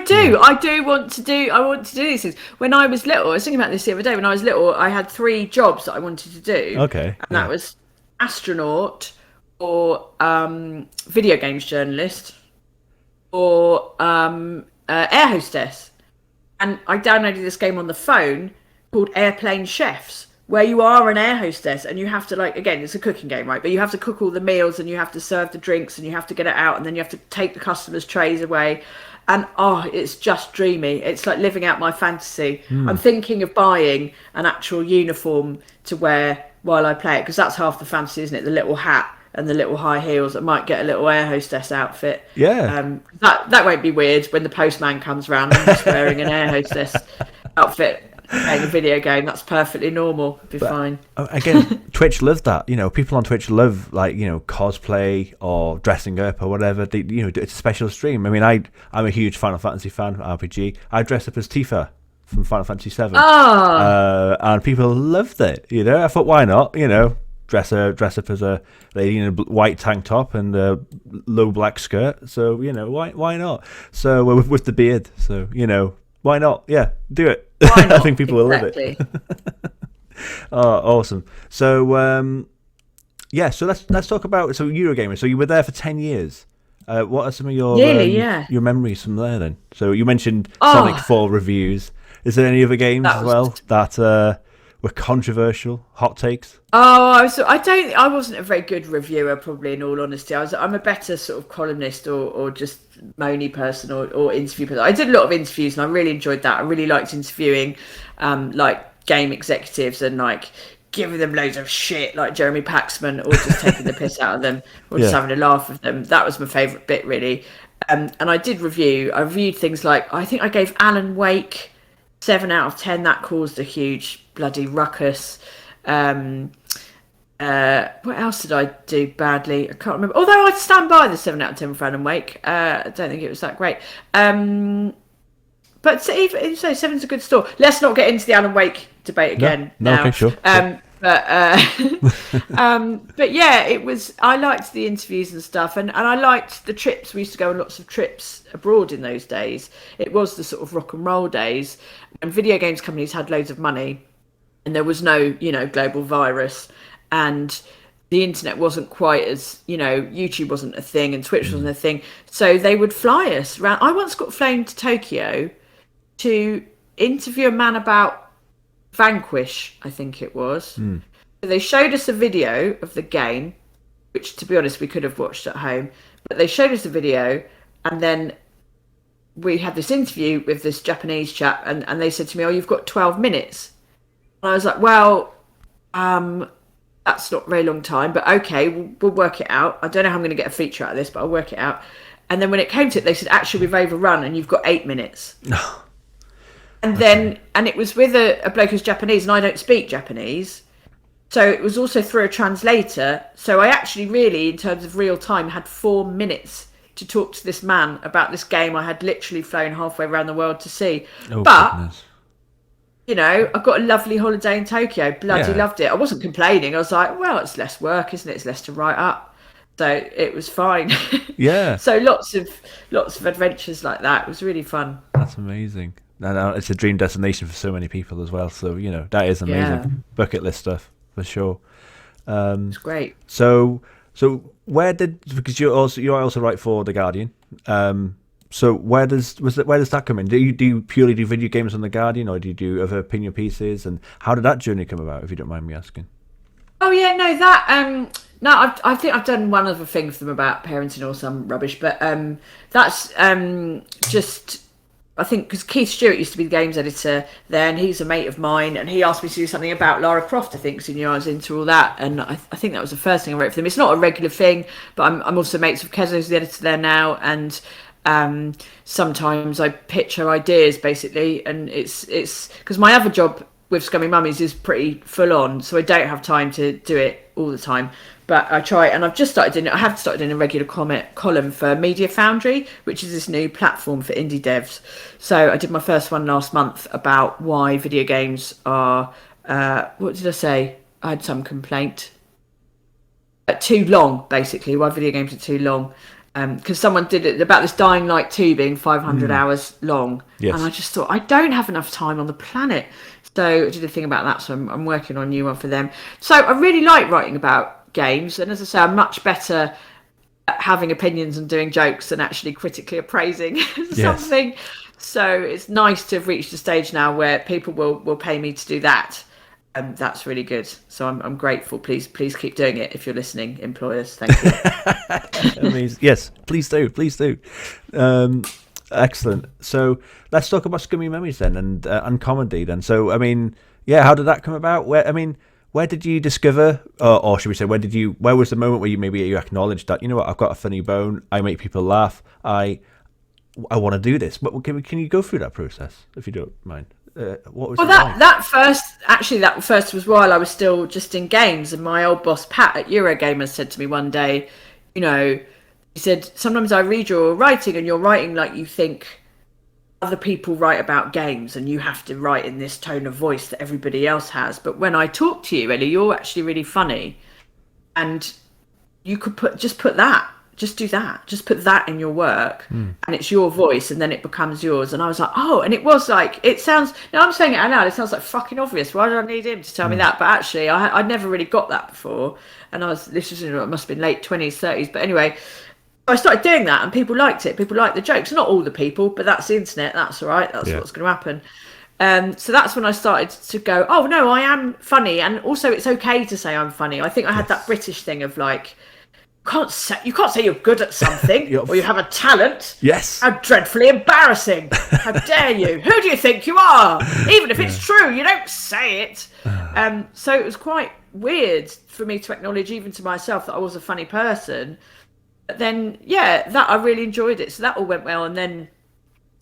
want to do these things. When I was little, I was thinking about this the other day. When I was little, I had 3 jobs that I wanted to do. Okay, and that was astronaut, or video games journalist, or air hostess. And I downloaded this game on the phone called Airplane Chefs, where you are an air hostess and you have to, like, again, it's a cooking game, right? But you have to cook all the meals and you have to serve the drinks and you have to get it out and then you have to take the customers' trays away. And it's just dreamy. It's like living out my fantasy. I'm thinking of buying an actual uniform to wear while I play it, because that's half the fantasy, isn't it? The little hat and the little high heels. I might get a little air hostess outfit. Yeah. That won't be weird when the postman comes around and just wearing an air hostess outfit playing a video game. That's perfectly normal. Be fine. Again, Twitch loves that. You know, people on Twitch love, like, you know, cosplay or dressing up or whatever. They, you know, it's a special stream. I mean, I'm a huge Final Fantasy fan, RPG. I dress up as Tifa from Final Fantasy 7. And people loved it. You know, I thought, why not? You know, dress up as a lady in a white tank top and a low black skirt. So, you know, why not? So with the beard. So, you know, why not? Yeah, do it. Why not? I think people will love it. Oh, awesome. So, so let's talk about Eurogamer. So you were there for 10 years. What are some of your your memories from there then? So you mentioned Sonic 4 reviews. Is there any other games as well that were controversial, hot takes? I wasn't a very good reviewer, probably, in all honesty. I'm a better sort of columnist or just moany person or interview person. I did a lot of interviews and I really enjoyed that. I really liked interviewing like game executives and like giving them loads of shit like Jeremy Paxman, or just taking the piss out of them, or just having a laugh with them. That was my favourite bit, really. And I reviewed things like, I think I gave Alan Wake 7 out of 10. That caused a huge bloody ruckus. What else did I do badly? I can't remember. Although I'd stand by the 7 out of 10 for Alan Wake. I don't think it was that great. But even so, 7's a good score. Let's not get into the Alan Wake debate again. No, okay, sure. But yeah, it was. I liked the interviews and stuff, and I liked the trips. We used to go on lots of trips abroad in those days. It was the sort of rock and roll days, and video games companies had loads of money, and there was no, global virus, and the internet wasn't quite as, YouTube wasn't a thing and Twitch wasn't a thing. So they would fly us around. I once got flown to Tokyo to interview a man about Vanquish, I think it was. So they showed us a video of the game, which, to be honest, we could have watched at home. But they showed us a video, and then we had this interview with this Japanese chap, and they said to me, "Oh, you've got 12 minutes." And I was like, "Well, that's not a very long time, but okay, we'll work it out. I don't know how I'm going to get a feature out of this, but I'll work it out." And then when it came to it, they said, "Actually, we've overrun, and you've got 8 minutes." And then, and it was with a bloke who's Japanese, and I don't speak Japanese. So it was also through a translator. So I actually really, in terms of real time, had 4 minutes to talk to this man about this game I had literally flown halfway around the world to see. But, goodness. I got a lovely holiday in Tokyo. Bloody loved it. I wasn't complaining. I was like, well, it's less work, isn't it? It's less to write up. So it was fine. Yeah. So lots of adventures like that. It was really fun. That's amazing. No, it's a dream destination for so many people as well. So, that is amazing. Yeah. Bucket list stuff, for sure. It's great. So because you also write for The Guardian. So where does that come in? Do you purely do video games on The Guardian, or do you do other opinion pieces? And how did that journey come about, if you don't mind me asking? Oh yeah, no, that No, I think I've done one other thing for them about parenting or some rubbish, but that's just. I think because Keith Stewart used to be the games editor there, and he's a mate of mine, and he asked me to do something about Lara Croft. I think, so I was into all that, and I think that was the first thing I wrote for them. It's not a regular thing, but I'm also mates with Keza, who's the editor there now, and sometimes I pitch her ideas basically, and it's because my other job with Scummy Mummies is pretty full on, so I don't have time to do it all the time. But I try, and I've just started doing it. I have started doing a regular column for Media Foundry, which is this new platform for indie devs. So I did my first one last month about why video games are, what did I say? I had some complaint. Too long, basically, why video games are too long. Because someone did it about this Dying Light 2 being 500 hours long. Yes. And I just thought, I don't have enough time on the planet. So I did a thing about that, so I'm working on a new one for them. So I really like writing about games, and as I say, I'm much better at having opinions and doing jokes than actually critically appraising something. So it's nice to have reached a stage now where people will pay me to do that, and that's really good. So I'm grateful. Please keep doing it if you're listening, employers. Thank you. Amazing. Yes, please do. Excellent. So let's talk about Scummy Mummies then, and comedy then. So I mean, yeah, how did that come about? Where did you discover, or should we say, where was the moment where you acknowledged that, you know what, I've got a funny bone, I make people laugh, I want to do this? But can you go through that process, if you don't mind? What was that first was while I was still just in games, and my old boss Pat at Eurogamer said to me one day, he said, sometimes I read your writing and you're writing like you think other people write about games, and you have to write in this tone of voice that everybody else has. But when I talk to you, Ellie, you're actually really funny, and you could just put that in your work, and it's your voice, and then it becomes yours. And I was like, oh, and it was like, it sounds, now I'm saying it out loud, it sounds like fucking obvious. Why did I need him to tell me that? But actually, I'd never really got that before. And it must have been late 20s, 30s. But anyway, I started doing that, and people liked it. People liked the jokes. Not all the people, but that's the internet. That's all right. That's what's going to happen. So that's when I started to go, oh no, I am funny, and also it's okay to say I'm funny. I think I had that British thing of like, you can't say you're good at something or you have a talent. Yes. How dreadfully embarrassing! How dare you? Who do you think you are? Even if it's true, you don't say it. So it was quite weird for me to acknowledge, even to myself, that I was a funny person. But then, that I really enjoyed it. So that all went well, and then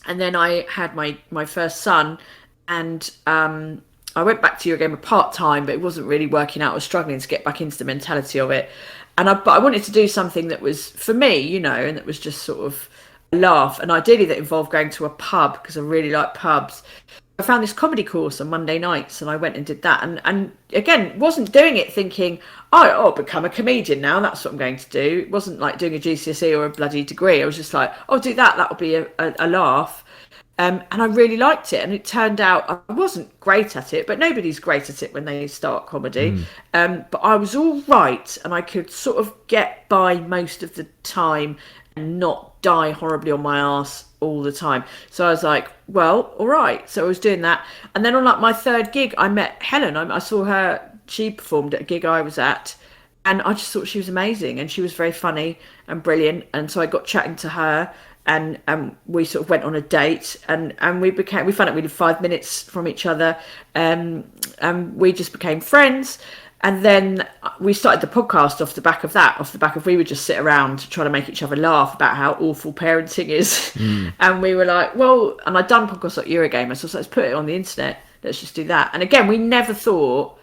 I had my first son, and I went back to Eurogamer part-time, but it wasn't really working out. I was struggling to get back into the mentality of it. But I wanted to do something that was for me, and that was just sort of a laugh. And ideally that involved going to a pub, because I really like pubs. I found this comedy course on Monday nights, and I went and did that. And again, wasn't doing it thinking, I'll become a comedian now. That's what I'm going to do. It wasn't like doing a GCSE or a bloody degree. I was just like, do that. That'll be a laugh. And I really liked it. And it turned out I wasn't great at it, but nobody's great at it when they start comedy. But I was all right, and I could sort of get by most of the time and not die horribly on my arse all the time. So I was like, well, all right. So I was doing that. And then on like my third gig, I met Helen. I saw her. She performed at a gig I was at. And I just thought she was amazing. And she was very funny and brilliant. And so I got chatting to her. And we sort of went on a date, and we found out we lived 5 minutes from each other, and we just became friends. And then we started the podcast off the back of we would just sit around trying to make each other laugh about how awful parenting is. And we were like, well, and I'd done podcasts like Eurogamer, so I was like, let's put it on the internet, let's just do that. And again, we never thought,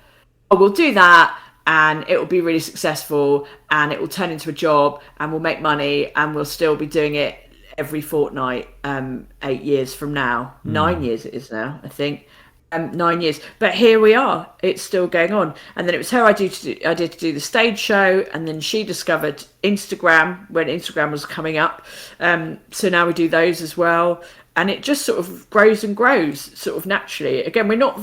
we'll do that, and it will be really successful, and it will turn into a job, and we'll make money, and we'll still be doing it every fortnight, 8 years from now. 9 years it is now, I think. 9 years. But here we are. It's still going on. And then it was her idea to do the stage show, and then she discovered Instagram when Instagram was coming up. So now we do those as well. And it just sort of grows and grows sort of naturally. Again, we're not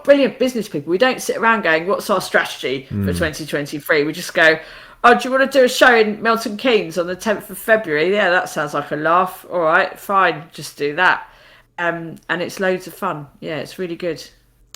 brilliant business people. We don't sit around going, what's our strategy for 2023? We just go, do you want to do a show in Milton Keynes on the 10th of February? Yeah, that sounds like a laugh. All right, fine, just do that. And it's loads of fun. Yeah, it's really good.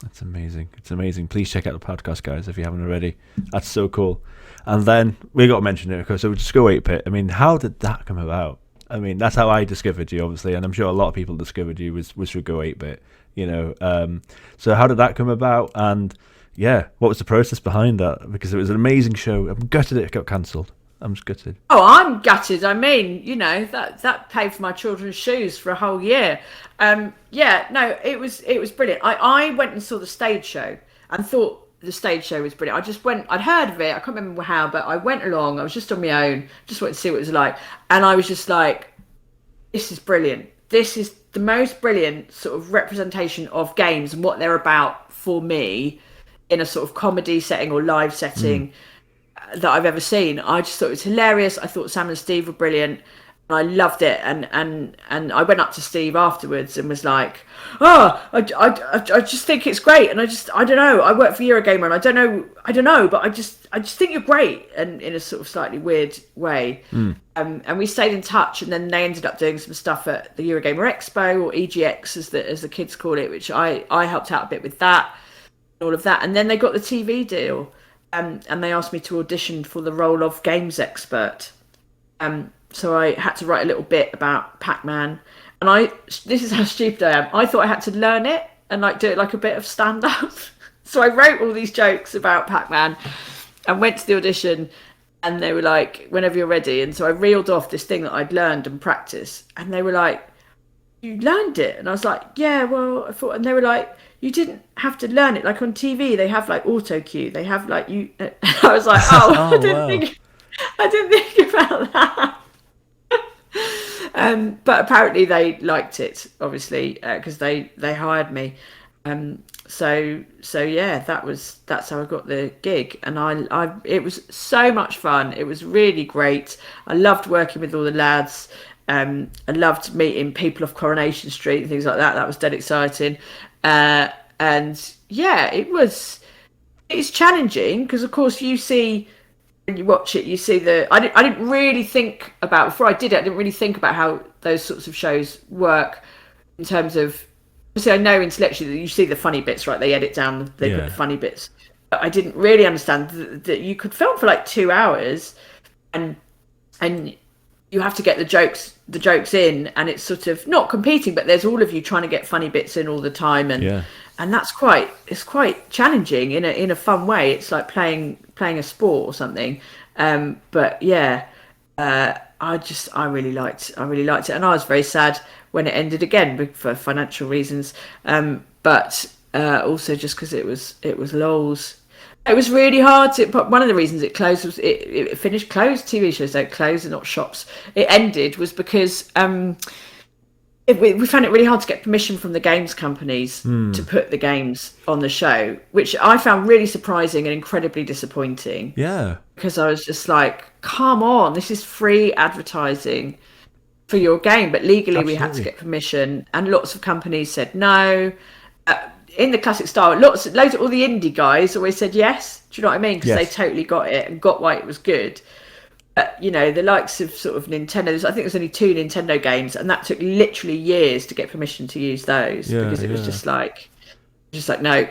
That's amazing. It's amazing. Please check out the podcast, guys, if you haven't already. That's so cool. And then we got to mention it, because it was School 8-Bit. I mean, how did that come about? I mean, that's how I discovered you, obviously, and I'm sure a lot of people discovered you was through Go 8-Bit, you know. So how did that come about? And yeah, what was the process behind that? Because it was an amazing show. I'm gutted it got cancelled. I'm just gutted. Oh, I'm gutted. I mean, you know, that paid for my children's shoes for a whole year. Yeah, no, it was brilliant. I went and saw the stage show and thought the stage show was brilliant. I just went, I'd heard of it, I can't remember how, but I went along, I was just on my own, just wanted to see what it was like. And I was just like, this is brilliant. This is the most brilliant sort of representation of games and what they're about for me in a sort of comedy setting or live setting that I've ever seen. I just thought it was hilarious. I thought Sam and Steve were brilliant. And I loved it, and I went up to Steve afterwards and was like, "Oh, I just think it's great." And I don't know. I work for Eurogamer, and I don't know, but I just think you're great, and in a sort of slightly weird way. And we stayed in touch, and then they ended up doing some stuff at the Eurogamer Expo, or EGX as the kids call it, which I helped out a bit with that, all of that. And then they got the TV deal, and they asked me to audition for the role of games expert. So I had to write a little bit about Pac-Man, and this is how stupid I am. I thought I had to learn it and like do it like a bit of stand-up. So I wrote all these jokes about Pac-Man and went to the audition, and they were like, "Whenever you're ready." And so I reeled off this thing that I'd learned and practiced, and they were like, "You learned it?" And I was like, "Yeah, well, I thought." And they were like, "You didn't have to learn it. Like on TV, they have like auto cue. They have like you." I was like, "Oh, I didn't think about that." But apparently they liked it, obviously, because they hired me. So yeah, that's how I got the gig, and it was so much fun. It was really great. I loved working with all the lads. I loved meeting people off Coronation Street and things like that. That was dead exciting. And yeah, it's challenging because, of course, you see. When you watch it, you see I didn't really think about, before I did it, I didn't really think about how those sorts of shows work in terms of, obviously I know intellectually that you see the funny bits, right? They edit down, they put the funny bits. But I didn't really understand that you could film for like 2 hours and you have to get the jokes in, and it's sort of not competing, but there's all of you trying to get funny bits in all the time, and that's quite challenging in a fun way. It's like playing a sport or something. But yeah, I really liked it, and I was very sad when it ended again for financial reasons. But also just because it was lols. It was really hard but one of the reasons it closed was it finished closed. TV shows don't close, and not shops. It ended was because we found it really hard to get permission from the games companies to put the games on the show, which I found really surprising and incredibly disappointing. Yeah. Because I was just like, come on, this is free advertising for your game. But legally we had to get permission, and lots of companies said no. In the classic style, loads of all the indie guys always said yes. Do you know what I mean? Because they totally got it and got why it was good. But, you know, the likes of sort of Nintendo, I think there's only 2 Nintendo games, and that took literally years to get permission to use those, because it was just like no.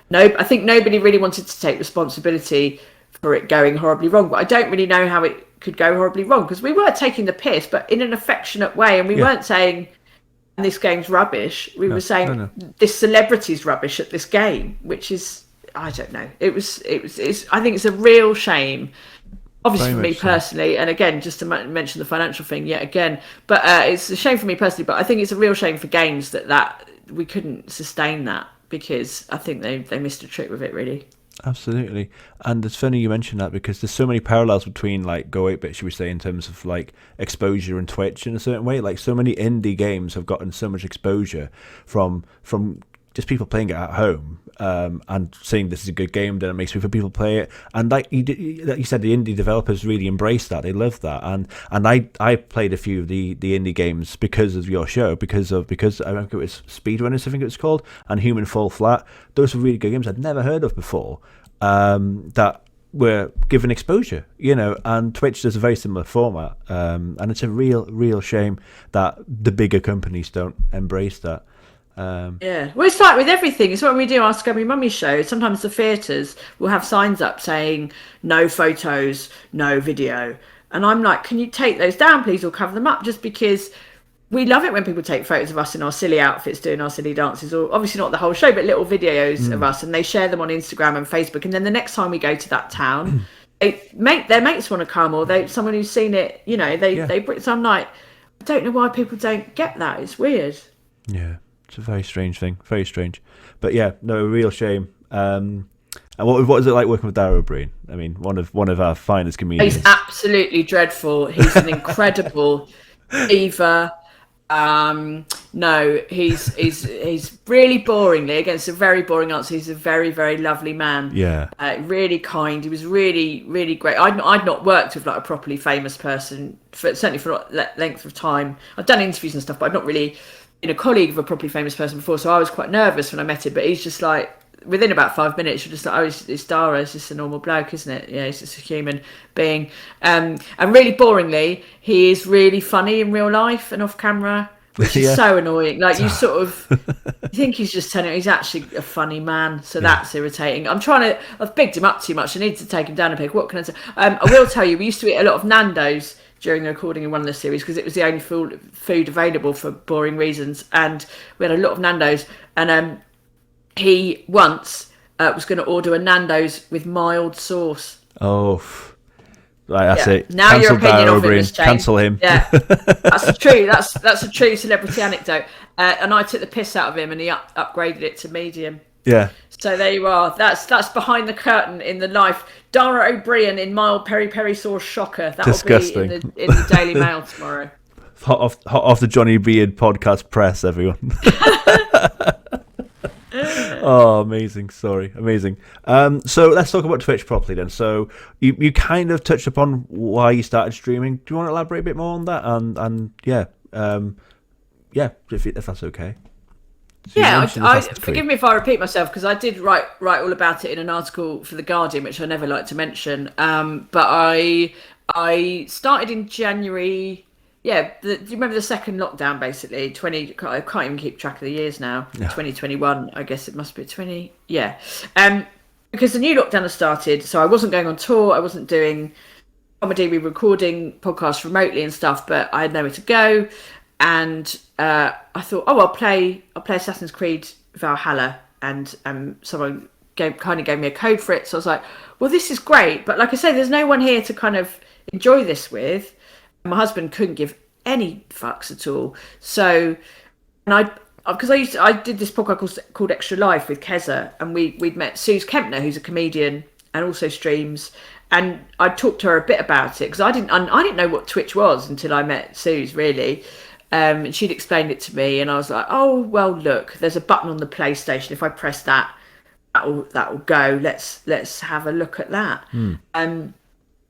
I think nobody really wanted to take responsibility for it going horribly wrong. But I don't really know how it could go horribly wrong, because we were taking the piss, but in an affectionate way, and we weren't saying this game's rubbish. We were saying this celebrity's rubbish at this game, which is, I don't know. It's I think it's a real shame. Obviously for me personally, and again, just to mention the financial thing yet again, but it's a shame for me personally, but I think it's a real shame for games that we couldn't sustain that, because I think they missed a trick with it, really. Absolutely. And it's funny you mention that, because there's so many parallels between like Go 8-Bit, should we say, in terms of like exposure and Twitch in a certain way. Like so many indie games have gotten so much exposure from just people playing it at home, and saying this is a good game, then it makes people play it. And like you said, the indie developers really embrace that. They love that. And I played a few of the indie games because of your show, because I think it was Speedrunners, I think it was called, and Human Fall Flat. Those were really good games I'd never heard of before, that were given exposure, you know. And Twitch does a very similar format, and it's a real shame that the bigger companies don't embrace that. Yeah, well, it's like with everything. It's when we do our Scummy Mummy show. Sometimes the theatres will have signs up saying no photos, no video, and I'm like, can you take those down, please, or cover them up? Just because we love it when people take photos of us in our silly outfits, doing our silly dances, or obviously not the whole show, but little videos of us, and they share them on Instagram and Facebook. And then the next time we go to that town, their mates want to come, or someone who's seen it, So I'm like, I don't know why people don't get that. It's weird. Yeah. It's a very strange thing, very strange. But yeah, no, a real shame. And what is it like working with Dara O Briain? I mean, one of our finest comedians. He's absolutely dreadful. He's an incredible diva. No, he's really boringly, against a very boring answer, he's a very, very lovely man. Yeah. Really kind. He was really, really great. I'd not worked with like a properly famous person certainly for length of time. I've done interviews and stuff, but I've not really been a colleague of a properly famous person before, so I was quite nervous when I met him. But he's just like, within about 5 minutes, you're just like, oh, it's Dara. It's just a normal bloke, isn't it? Yeah, he's just a human being. And really boringly, he is really funny in real life and off camera, which is so annoying. Like, you sort of think he's just telling you he's actually a funny man, so that's irritating. I've bigged him up too much. I need to take him down a peg. What can I say? I will tell you, we used to eat a lot of Nando's during the recording in one of the series because it was the only food available for boring reasons, and we had a lot of Nando's. And he once was going to order a Nando's with mild sauce. Oh, right, that's it. Now Cancel your opinion Dara O of him Briain. has changed. Cancel him. Yeah, that's true. That's a true celebrity anecdote. And I took the piss out of him, and he upgraded it to medium. Yeah. So there you are. That's behind the curtain in the life. Dara O Briain in mild peri peri sauce shocker. That will be in the Daily Mail tomorrow. Hot off the Johnny Beard podcast press, everyone. Oh, amazing. Sorry. Amazing. So let's talk about Twitch properly then. So you kind of touched upon why you started streaming. Do you want to elaborate a bit more on that? And if that's okay. So forgive me if I repeat myself, because I did write all about it in an article for The Guardian, which I never like to mention. But I started in January. Yeah, do you remember the second lockdown, basically? I can't even keep track of the years now. Yeah. 2021, I guess it must be 20. Yeah. Because the new lockdown has started, so I wasn't going on tour. I wasn't doing comedy. We were recording podcasts remotely and stuff, but I had nowhere to go. And I thought, I'll play Assassin's Creed Valhalla. And someone kind of gave me a code for it. So I was like, well, this is great. But like I say, there's no one here to kind of enjoy this with. My husband couldn't give any fucks at all. So, and I did this podcast called Extra Life with Keza, and we'd met Suze Kempner, who's a comedian and also streams, and I talked to her a bit about it because I didn't know what Twitch was until I met Suze, really. And she'd explained it to me, and I was like, oh well, look, there's a button on the PlayStation. If I press that will go. Let's have a look at that.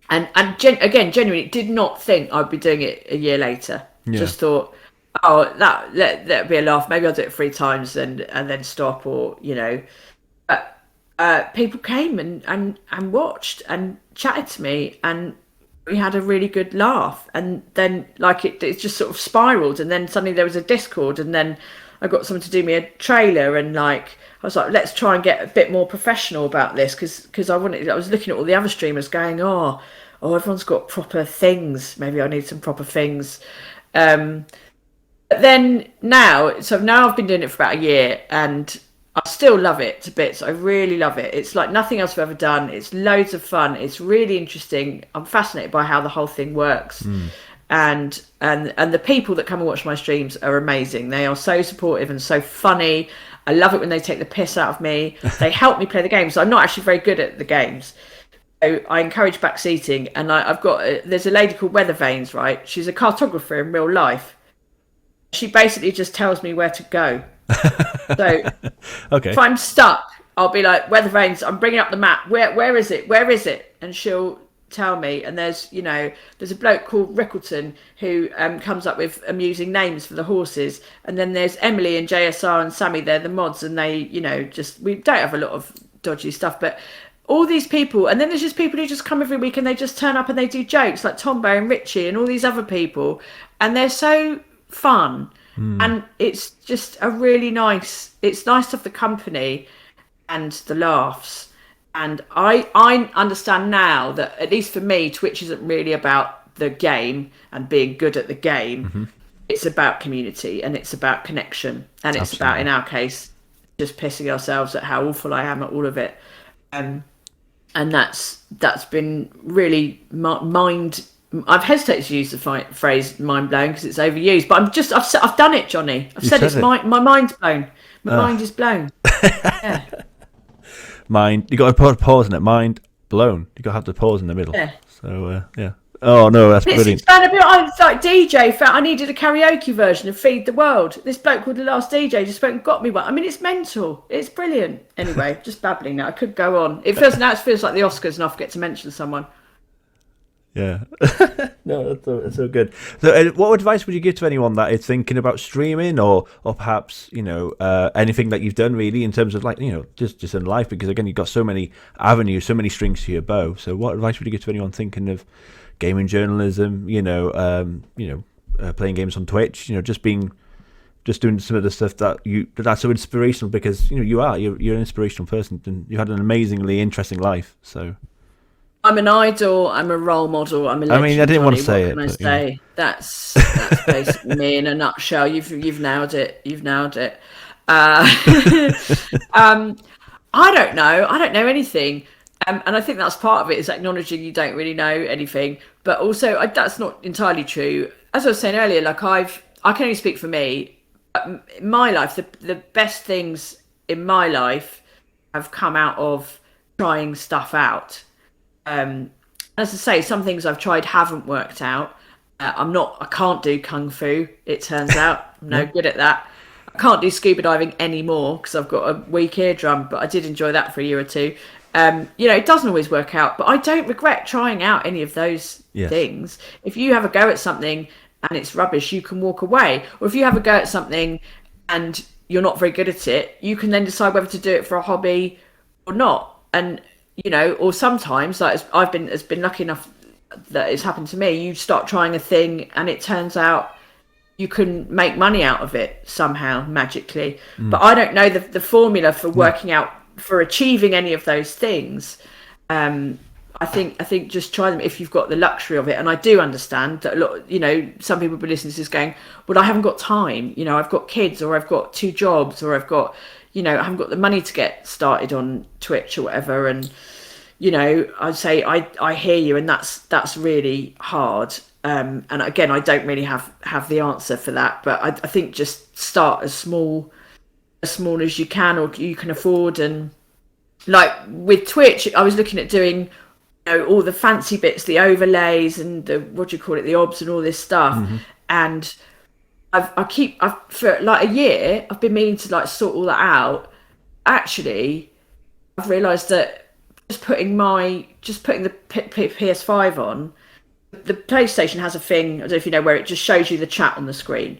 And genuinely did not think I'd be doing it a year later. Yeah. Just thought, that'd be a laugh. Maybe I'll do it 3 times and then stop, or But people came and watched and chatted to me, and we had a really good laugh. And then it just sort of spiraled, and then suddenly there was a Discord, and then I got someone to do me a trailer, and I was like, let's try and get a bit more professional about this, because I was looking at all the other streamers going, oh, everyone's got proper things. Maybe I need some proper things. But then now I've been doing it for about a year, and I still love it to bits. I really love it. It's like nothing else I've ever done. It's loads of fun. It's really interesting. I'm fascinated by how the whole thing works. And the people that come and watch my streams are amazing. They are so supportive and so funny. I love it when they take the piss out of me. They help me play the games. I'm not actually very good at the games. So I encourage backseating, and there's a lady called Weather Vanes, right? She's a cartographer in real life. She basically just tells me where to go. So okay. If I'm stuck, I'll be like, Weather Vanes, I'm bringing up the map. Where is it? Where is it? And she'll tell me. And there's a bloke called Rickleton who comes up with amusing names for the horses. And then there's Emily and JSR and Sammy. They're the mods, and they, we don't have a lot of dodgy stuff, but all these people. And then there's just people who just come every week and they just turn up and they do jokes, like Tombo and Richie and all these other people. And they're so fun. And it's just a really nice. It's nice to have the company and the laughs. And I understand now that, at least for me, Twitch isn't really about the game and being good at the game. It's about community, and it's about connection, and it's about, in our case, just pissing ourselves at how awful I am at all of it. And that's been really mind. I've hesitated to use the phrase "mind blown" because it's overused, but I've done it, Johnny. I've said it's my mind's blown. My mind is blown. Yeah. Mind. You got to put a pause in it. Mind blown. You got to have the pause in the middle. Yeah. So yeah. Oh no, that's brilliant. I was like DJ. I needed a karaoke version of "Feed the World." This bloke called The Last DJ just spoke and got me one. I mean, it's mental. It's brilliant. Anyway, just babbling now. I could go on. It feels like the Oscars, and I forget to mention someone. Yeah. No, that's so good. So, what advice would you give to anyone that is thinking about streaming, or perhaps anything that you've done really in terms of just in life? Because again, you've got so many avenues, so many strings to your bow. So, what advice would you give to anyone thinking of gaming journalism? Playing games on Twitch. Just doing some of the stuff that's so inspirational, because you're an inspirational person and you had an amazingly interesting life. So. I'm an idol. I'm a role model. I'm a legend. I mean, I didn't want to say it. What can I say? That's basically me in a nutshell. You've nailed it. You've nailed it. I don't know. I don't know anything, and I think that's part of it, is acknowledging you don't really know anything. But also, that's not entirely true. As I was saying earlier, I can only speak for me. In my life, the best things in my life have come out of trying stuff out. As I say, some things I've tried haven't worked out. I can't do kung fu, it turns out. I'm no good at that. I can't do scuba diving anymore because I've got a weak eardrum, but I did enjoy that for a year or two. It doesn't always work out, but I don't regret trying out any of those things. If you have a go at something and it's rubbish, you can walk away. Or if you have a go at something and you're not very good at it, you can then decide whether to do it for a hobby or not. And or sometimes, I've been lucky enough that it's happened to me. You start trying a thing, and it turns out you can make money out of it somehow magically. But I don't know the formula for working out, for achieving any of those things. I think just try them if you've got the luxury of it. And I do understand that a lot. Some people will be listening to this going, "Well, I haven't got time. I've got kids, or I've got 2 jobs, or I've got." I haven't got the money to get started on Twitch or whatever. And, I'd say I hear you, and that's really hard. And again, I don't really have the answer for that, but I think just start as small as you can, or you can afford. And like with Twitch, I was looking at doing, all the fancy bits, the overlays and the, the obs and all this stuff. And for like a year, I've been meaning to sort all that out. Actually, I've realised that just putting the PS5 on, the PlayStation has a thing, I don't know if you know, where it just shows you the chat on the screen.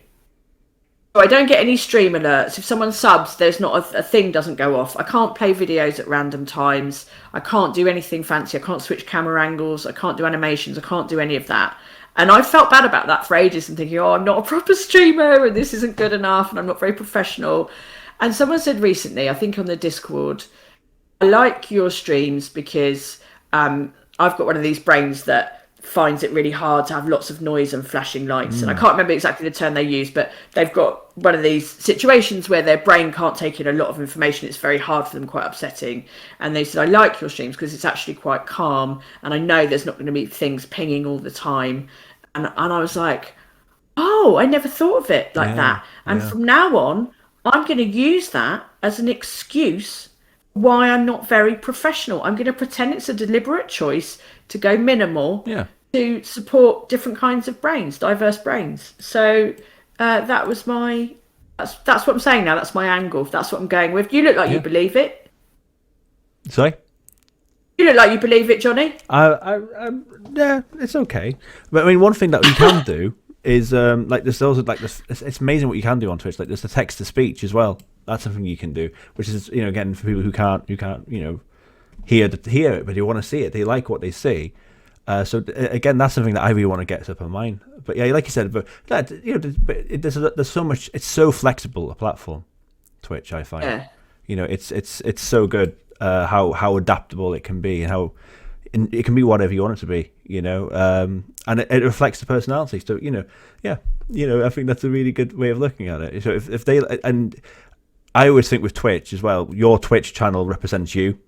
So I don't get any stream alerts. If someone subs, there's not a thing doesn't go off. I can't play videos at random times. I can't do anything fancy. I can't switch camera angles. I can't do animations. I can't do any of that. And I felt bad about that for ages and thinking, I'm not a proper streamer and this isn't good enough and I'm not very professional. And someone said recently, I think on the Discord, I like your streams because I've got one of these brains that finds it really hard to have lots of noise and flashing lights. And I can't remember exactly the term they use, but they've got one of these situations where their brain can't take in a lot of information. It's very hard for them, quite upsetting. And they said, I like your streams because it's actually quite calm. And I know there's not going to be things pinging all the time. And I was like, oh, I never thought of it like that. And from now on, I'm going to use that as an excuse why I'm not very professional. I'm going to pretend it's a deliberate choice to go minimal to support different kinds of brains, diverse brains. So that was that's what I'm saying now. That's my angle. That's what I'm going with. You look like you believe it. Sorry? You look like you believe it, Johnny. Yeah, it's okay. But I mean, one thing that we can do is there's also this. It's amazing what you can do on Twitch. Like there's the text to speech as well. That's something you can do, which is again for people who can't hear it, but you want to see it. They like what they see. So again, that's something that I really want to get up on mine. but yeah, like you said, but that, there's so much. It's so flexible a platform, Twitch. I find, it's so good. How adaptable it can be, and how it can be whatever you want it to be. And it reflects the personality. So I think that's a really good way of looking at it. So if they, and I always think with Twitch as well, your Twitch channel represents you.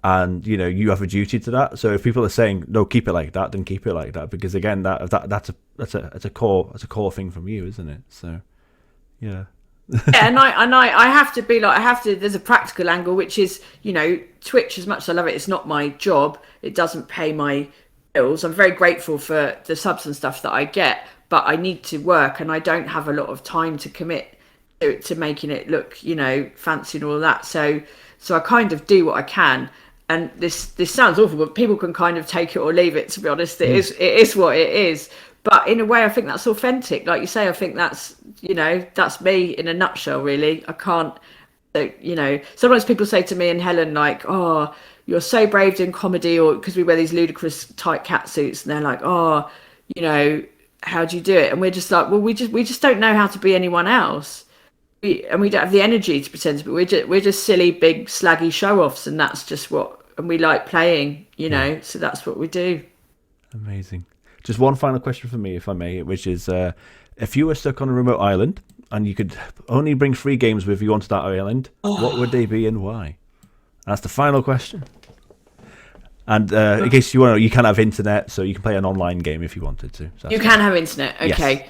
And you have a duty to that. So if people are saying no, keep it like that, then keep it like that, because again, that's a core thing from you, isn't it? So yeah. Yeah, and I have to be like, there's a practical angle, which is, Twitch, as much as I love it, it's not my job. It doesn't pay my bills. I'm very grateful for the subs and stuff that I get, but I need to work, and I don't have a lot of time to commit to making it look, fancy and all that. So I kind of do what I can. And this sounds awful, but people can kind of take it or leave it, to be honest. It is what it is. But in a way, I think that's authentic. Like you say, I think that's me in a nutshell, really. I can't, sometimes people say to me and Helen, like, oh, you're so brave in comedy, or because we wear these ludicrous tight cat suits, and they're like, oh, how do you do it? And we're just like, well, we just don't know how to be anyone else. We don't have the energy to pretend to be. We're just silly, big, slaggy show-offs, and that's just and we like playing, so that's what we do. Amazing. Just one final question for me, if I may, which is, if you were stuck on a remote island and you could only bring 3 games with you onto that island, what would they be and why? That's the final question. And in case you want to, you can have internet, so you can play an online game if you wanted to. So you can have internet, okay.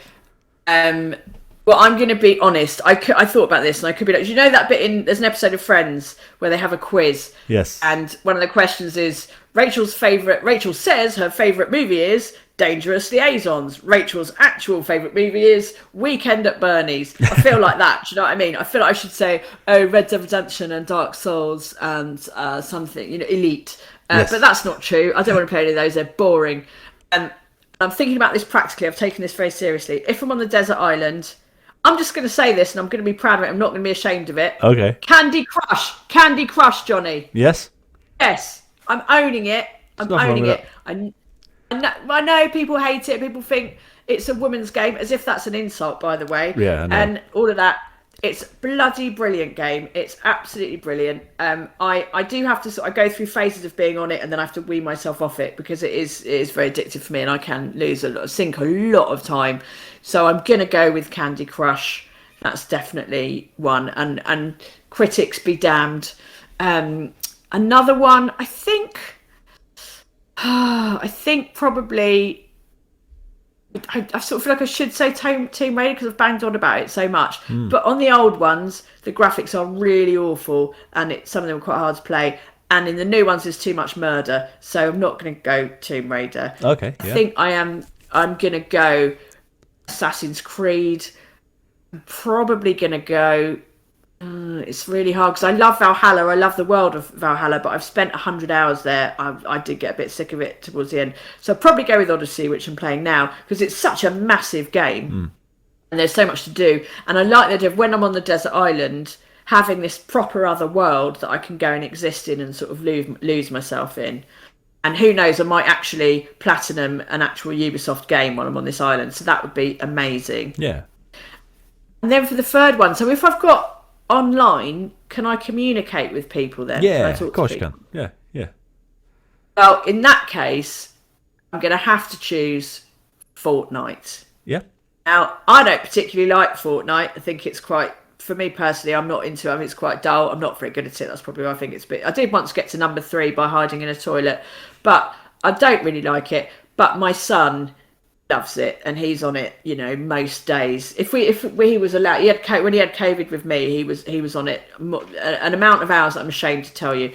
Yes. Well, I'm going to be honest. I thought about this, and I could be like, that bit there's an episode of Friends where they have a quiz. Yes. And one of the questions is, Rachel says her favourite movie is Dangerous Liaisons. Rachel's actual favourite movie is Weekend at Bernie's. I feel like that. Do you know what I mean? I feel like I should say, Red Dead Redemption and Dark Souls and something, Elite. Yes. But that's not true. I don't want to play any of those. They're boring. I'm thinking about this practically. I've taken this very seriously. If I'm on the desert island, I'm just going to say this, and I'm going to be proud of it. I'm not going to be ashamed of it. Okay. Candy Crush, Johnny. Yes. Yes. I'm owning it. I'm owning it. I know people hate it. People think it's a woman's game, as if that's an insult, by the way. Yeah, I know. And all of that. It's bloody brilliant game. It's absolutely brilliant. I do have to I go through phases of being on it, and then I have to wean myself off it, because it is very addictive for me, and I can sink a lot of time. So I'm gonna go with Candy Crush. That's definitely one. And critics be damned. Another one, I think probably. I sort of feel like I should say Tomb Raider, because I've banged on about it so much. But on the old ones, the graphics are really awful, and some of them are quite hard to play. And in the new ones, there's too much murder, so I'm not going to go Tomb Raider. Okay. Yeah. I think I'm going to go Assassin's Creed. I'm probably going to go. It's really hard, because I love Valhalla. I love the world of Valhalla, but I've spent 100 hours there. I did get a bit sick of it towards the end. So I'll probably go with Odyssey, which I'm playing now, because it's such a massive game. And there's so much to do. And I like the idea of, when I'm on the desert island, having this proper other world that I can go and exist in and sort of lose myself in. And who knows, I might actually platinum an actual Ubisoft game while I'm on this island. So that would be amazing. Yeah. And then for the third one, so if I've got online, can I communicate with people then? Yeah, of course you can. Yeah. Well, in that case, I'm going to have to choose Fortnite. Yeah. Now, I don't particularly like Fortnite. I think it's quite, for me personally, I'm not into it. I think it's quite dull. I'm not very good at it. That's probably why I think it's a bit. I did once get to number 3 by hiding in a toilet, but I don't really like it. But my son loves it, and he's on it, most days. If he was allowed, when he had COVID with me, he was on it an amount of hours that I'm ashamed to tell you.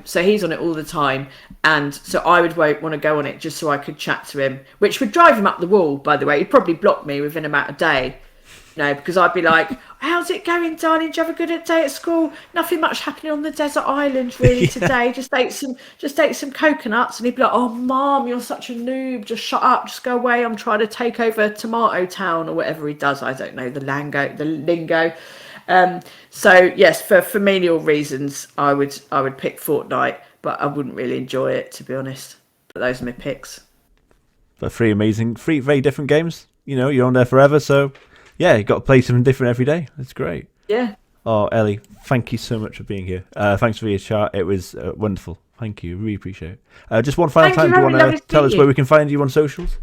So he's on it all the time, and so I would want to go on it just so I could chat to him, which would drive him up the wall. By the way, he'd probably block me within about a day. Because I'd be like, how's it going, darling? Did you have a good day at school? Nothing much happening on the desert island really today. Just ate some coconuts. And he'd be like, oh, Mom, you're such a noob. Just shut up. Just go away. I'm trying to take over Tomato Town, or whatever he does. I don't know the lingo. So yes, for familial reasons, I would pick Fortnite, but I wouldn't really enjoy it, to be honest. But those are my picks. But three very different games. You know, you're on there forever, so yeah, you got to play something different every day. That's great. Yeah. Oh, Ellie, thank you so much for being here. Thanks for your chat. It was wonderful. Thank you. Really appreciate it. Just one final time. Do you want to tell us where we can find you on socials?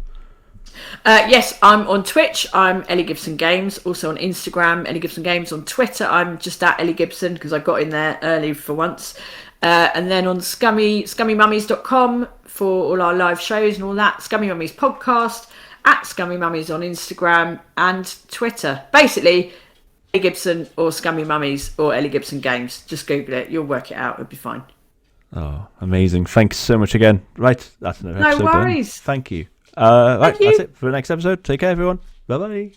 Yes, I'm on Twitch. I'm Ellie Gibson Games. Also on Instagram, Ellie Gibson Games. On Twitter, I'm just at Ellie Gibson because I got in there early for once. And then on ScummyMummies.com for all our live shows and all that. Scummy Mummies podcast, at Scummy Mummies on Instagram and Twitter. Basically, Ellie Gibson or Scummy Mummies or Ellie Gibson Games. Just Google it. You'll work it out. It'll be fine. Oh, amazing. Thanks so much again. Right, that's another episode. No worries. Thank you. Thank you. That's it for the next episode. Take care, everyone. Bye-bye.